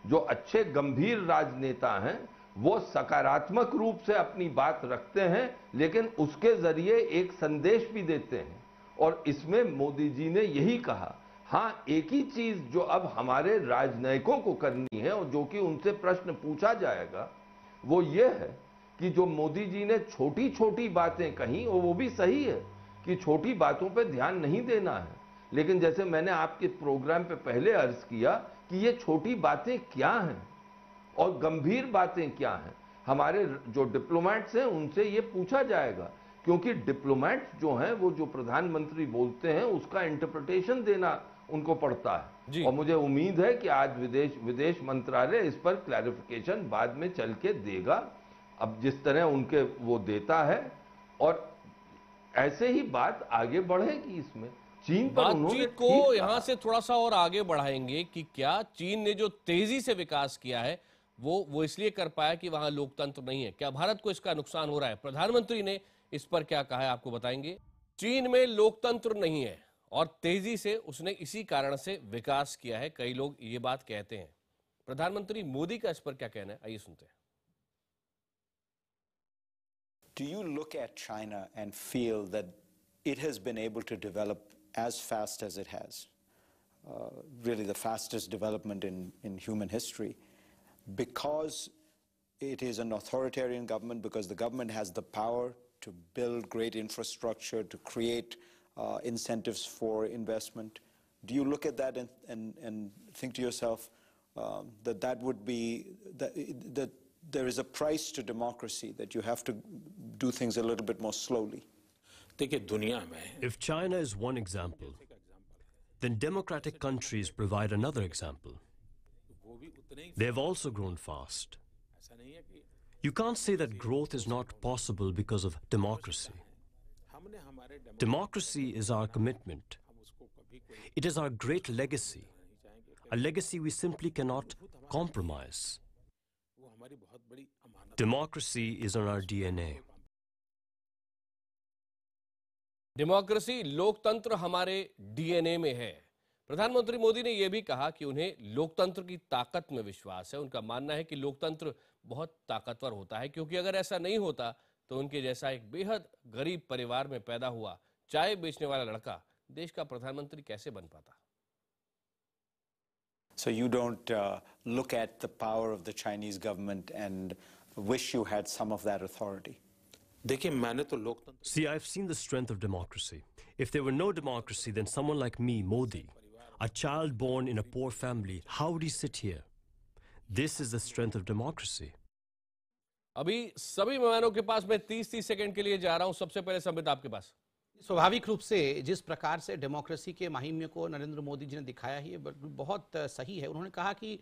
जो अच्छे गंभीर राजनेता हैं वो सकारात्मक रूप से अपनी बात रखते हैं, लेकिन उसके जरिए एक संदेश भी देते हैं, और इसमें मोदी जी ने यही कहा। हाँ, एक ही चीज जो अब हमारे राजनयिकों को करनी है और जो कि उनसे प्रश्न पूछा जाएगा वो ये है कि जो मोदी जी ने छोटी छोटी बातें कही, और वो भी सही है कि छोटी बातों पे ध्यान नहीं देना है, लेकिन जैसे मैंने आपके प्रोग्राम पे पहले अर्ज किया कि ये छोटी बातें क्या हैं और गंभीर बातें क्या हैं, हमारे जो डिप्लोमेट्स हैं उनसे ये पूछा जाएगा, क्योंकि डिप्लोमेट्स जो हैं वो जो प्रधानमंत्री बोलते हैं उसका इंटरप्रिटेशन देना उनको पड़ता है। और मुझे उम्मीद है कि आज विदेश मंत्रालय इस पर क्लैरिफिकेशन बाद में चल के देगा, अब जिस तरह उनके वो देता है, और ऐसे ही बात आगे बढ़ेगी। इसमें चीन पर बातचीत को यहां से थोड़ा सा और आगे बढ़ाएंगे कि क्या चीन ने जो तेजी से विकास किया है वो इसलिए कर पाया कि वहां लोकतंत्र नहीं है, क्या भारत को इसका नुकसान हो रहा है? प्रधानमंत्री ने इस पर क्या कहा है आपको बताएंगे। चीन में लोकतंत्र नहीं है और तेजी से उसने इसी कारण से विकास किया है, कई लोग ये बात कहते हैं। प्रधानमंत्री मोदी का इस पर क्या कहना है, आइए सुनते हैं। Do you look at China and feel that it has been able to develop as fast as it has? Really the fastest development in human history, because it is an authoritarian government, because the government has the power to build great infrastructure, to create incentives for investment. Do you look at that and think to yourself that would be, that there is a price to democracy, that you have to do things a little bit more slowly? If China is one example, then democratic countries provide another example. They have also grown fast. You can't say that growth is not possible because of democracy. Democracy is our commitment. It is our great legacy, a legacy we simply cannot compromise. Democracy is on our DNA. Democracy, लोकतंत्र हमारे DNA में है। प्रधानमंत्री मोदी ने यह भी कहा कि उन्हें लोकतंत्र की ताकत में विश्वास है। उनका मानना है कि लोकतंत्र बहुत ताकतवर होता है, क्योंकि अगर ऐसा नहीं होता तो उनके जैसा एक बेहद गरीब परिवार में पैदा हुआ चाय बेचने वाला लड़का देश का प्रधानमंत्री कैसे बन पाता। So you don't look at the power of the Chinese government and wish you had some of that authority? See, I've seen the strength of democracy. If there were no democracy, then someone like me, Modi, a child born in a poor family, how would he sit here? This is the strength of democracy. अभी सभी मेहमानों के पास मैं 30-30 second के लिए जा रहा हूं। सबसे पहले संबित आपके पास। स्वाभाविक रूप से जिस प्रकार से डेमोक्रेसी के महिमा को नरेंद्र मोदी जी ने दिखाया ही बहुत सही है। उन्होंने कहा कि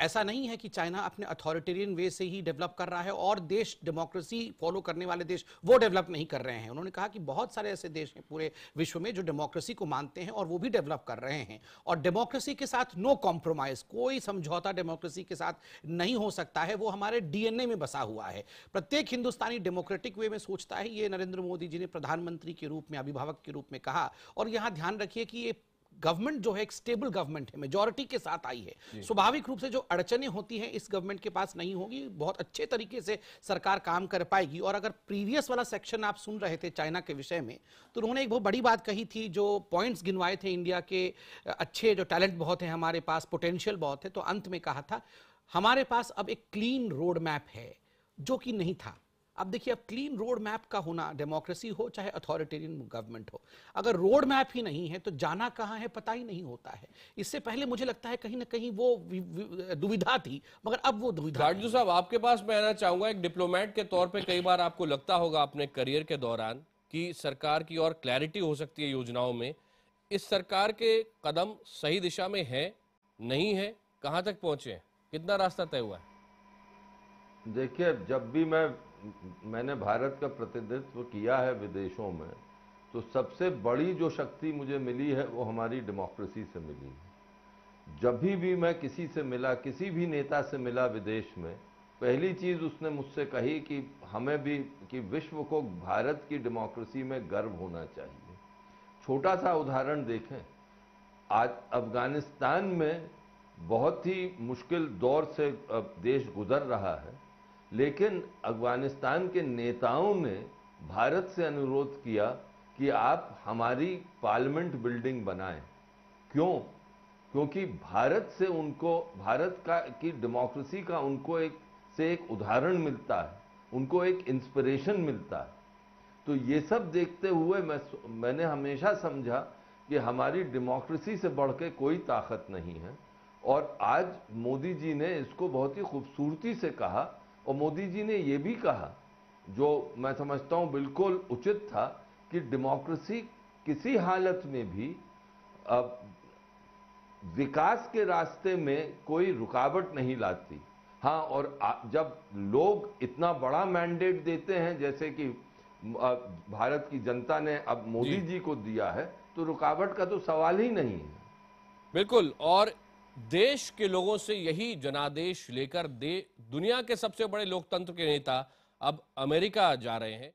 ऐसा नहीं है कि चाइना अपने अथॉरिटेरियन वे से ही डेवलप कर रहा है और देश डेमोक्रेसी फॉलो करने वाले देश वो डेवलप नहीं कर रहे हैं। उन्होंने कहा कि बहुत सारे ऐसे देश हैं पूरे विश्व में जो डेमोक्रेसी को मानते हैं और वो भी डेवलप कर रहे हैं, और डेमोक्रेसी के साथ नो कॉम्प्रोमाइज, कोई समझौता डेमोक्रेसी के साथ नहीं हो सकता है। वो हमारे डीएनए में बसा हुआ है। प्रत्येक हिंदुस्तानी डेमोक्रेटिक वे में सोचता है। ये नरेंद्र मोदी जी ने प्रधानमंत्री के रूप में, अभिभावक के रूप में कहा। और यहाँ ध्यान रखिए कि ये गवर्नमेंट जो है एक स्टेबल गवर्नमेंट है, मेजॉरिटी के साथ आई है। स्वाभाविक रूप से जो अड़चने होती हैं इस गवर्नमेंट के पास नहीं होगी, बहुत अच्छे तरीके से सरकार काम कर पाएगी। और अगर प्रीवियस वाला सेक्शन आप सुन रहे थे चाइना के विषय में, तो उन्होंने एक बहुत बड़ी बात कही थी, जो पॉइंट्स गिनवाए थे इंडिया के अच्छे, जो टैलेंट बहुत है हमारे पास, पोटेंशियल बहुत है। तो अंत में कहा था हमारे पास अब एक क्लीन रोड मैप है, जो कि नहीं था। अब देखिए, अब क्लीन रोड मैप का होना, डेमोक्रेसी हो चाहे अथॉरिटेरियन गवर्नमेंट हो, अगर रोड मैप ही नहीं है तो जाना कहाँ है पता ही नहीं होता है। इससे पहले मुझे लगता है कहीं ना कहीं वो दुविधा थी, मगर अब वो दुविधा गाडजू साहब, आपके पास मैं आना चाहूंगा, एक डिप्लोमेट के तौर पे कई बार आपको लगता होगा अपने करियर के दौरान कि सरकार की और क्लैरिटी हो सकती है योजनाओं में। इस सरकार के कदम सही दिशा में है, नहीं है, कहाँ तक पहुंचे हैं, कितना रास्ता तय हुआ है? देखिए, जब भी मैंने भारत का प्रतिनिधित्व किया है विदेशों में, तो सबसे बड़ी जो शक्ति मुझे मिली है वो हमारी डेमोक्रेसी से मिली है। जब भी मैं किसी से मिला, किसी भी नेता से मिला विदेश में, पहली चीज़ उसने मुझसे कही कि हमें भी, कि विश्व को भारत की डेमोक्रेसी में गर्व होना चाहिए। छोटा सा उदाहरण देखें, आज अफगानिस्तान में बहुत ही मुश्किल दौर से देश गुजर रहा है, लेकिन अफगानिस्तान के नेताओं ने भारत से अनुरोध किया कि आप हमारी पार्लियामेंट बिल्डिंग बनाएं। क्यों? क्योंकि भारत से उनको, भारत की डेमोक्रेसी का उनको एक उदाहरण मिलता है, उनको एक इंस्पिरेशन मिलता है। तो ये सब देखते हुए मैंने हमेशा समझा कि हमारी डेमोक्रेसी से बढ़ के कोई ताकत नहीं है। और आज मोदी जी ने इसको बहुत ही खूबसूरती से कहा, और मोदी जी ने ये भी कहा, जो मैं समझता हूँ बिल्कुल उचित था, कि डेमोक्रेसी किसी हालत में भी विकास के रास्ते में कोई रुकावट नहीं लाती। हाँ, और जब लोग इतना बड़ा मैंडेट देते हैं, जैसे कि भारत की जनता ने अब मोदी जी को दिया है, तो रुकावट का तो सवाल ही नहीं है। बिल्कुल, और देश के लोगों से यही जनादेश लेकर दुनिया के सबसे बड़े लोकतंत्र के नेता अब अमेरिका जा रहे हैं।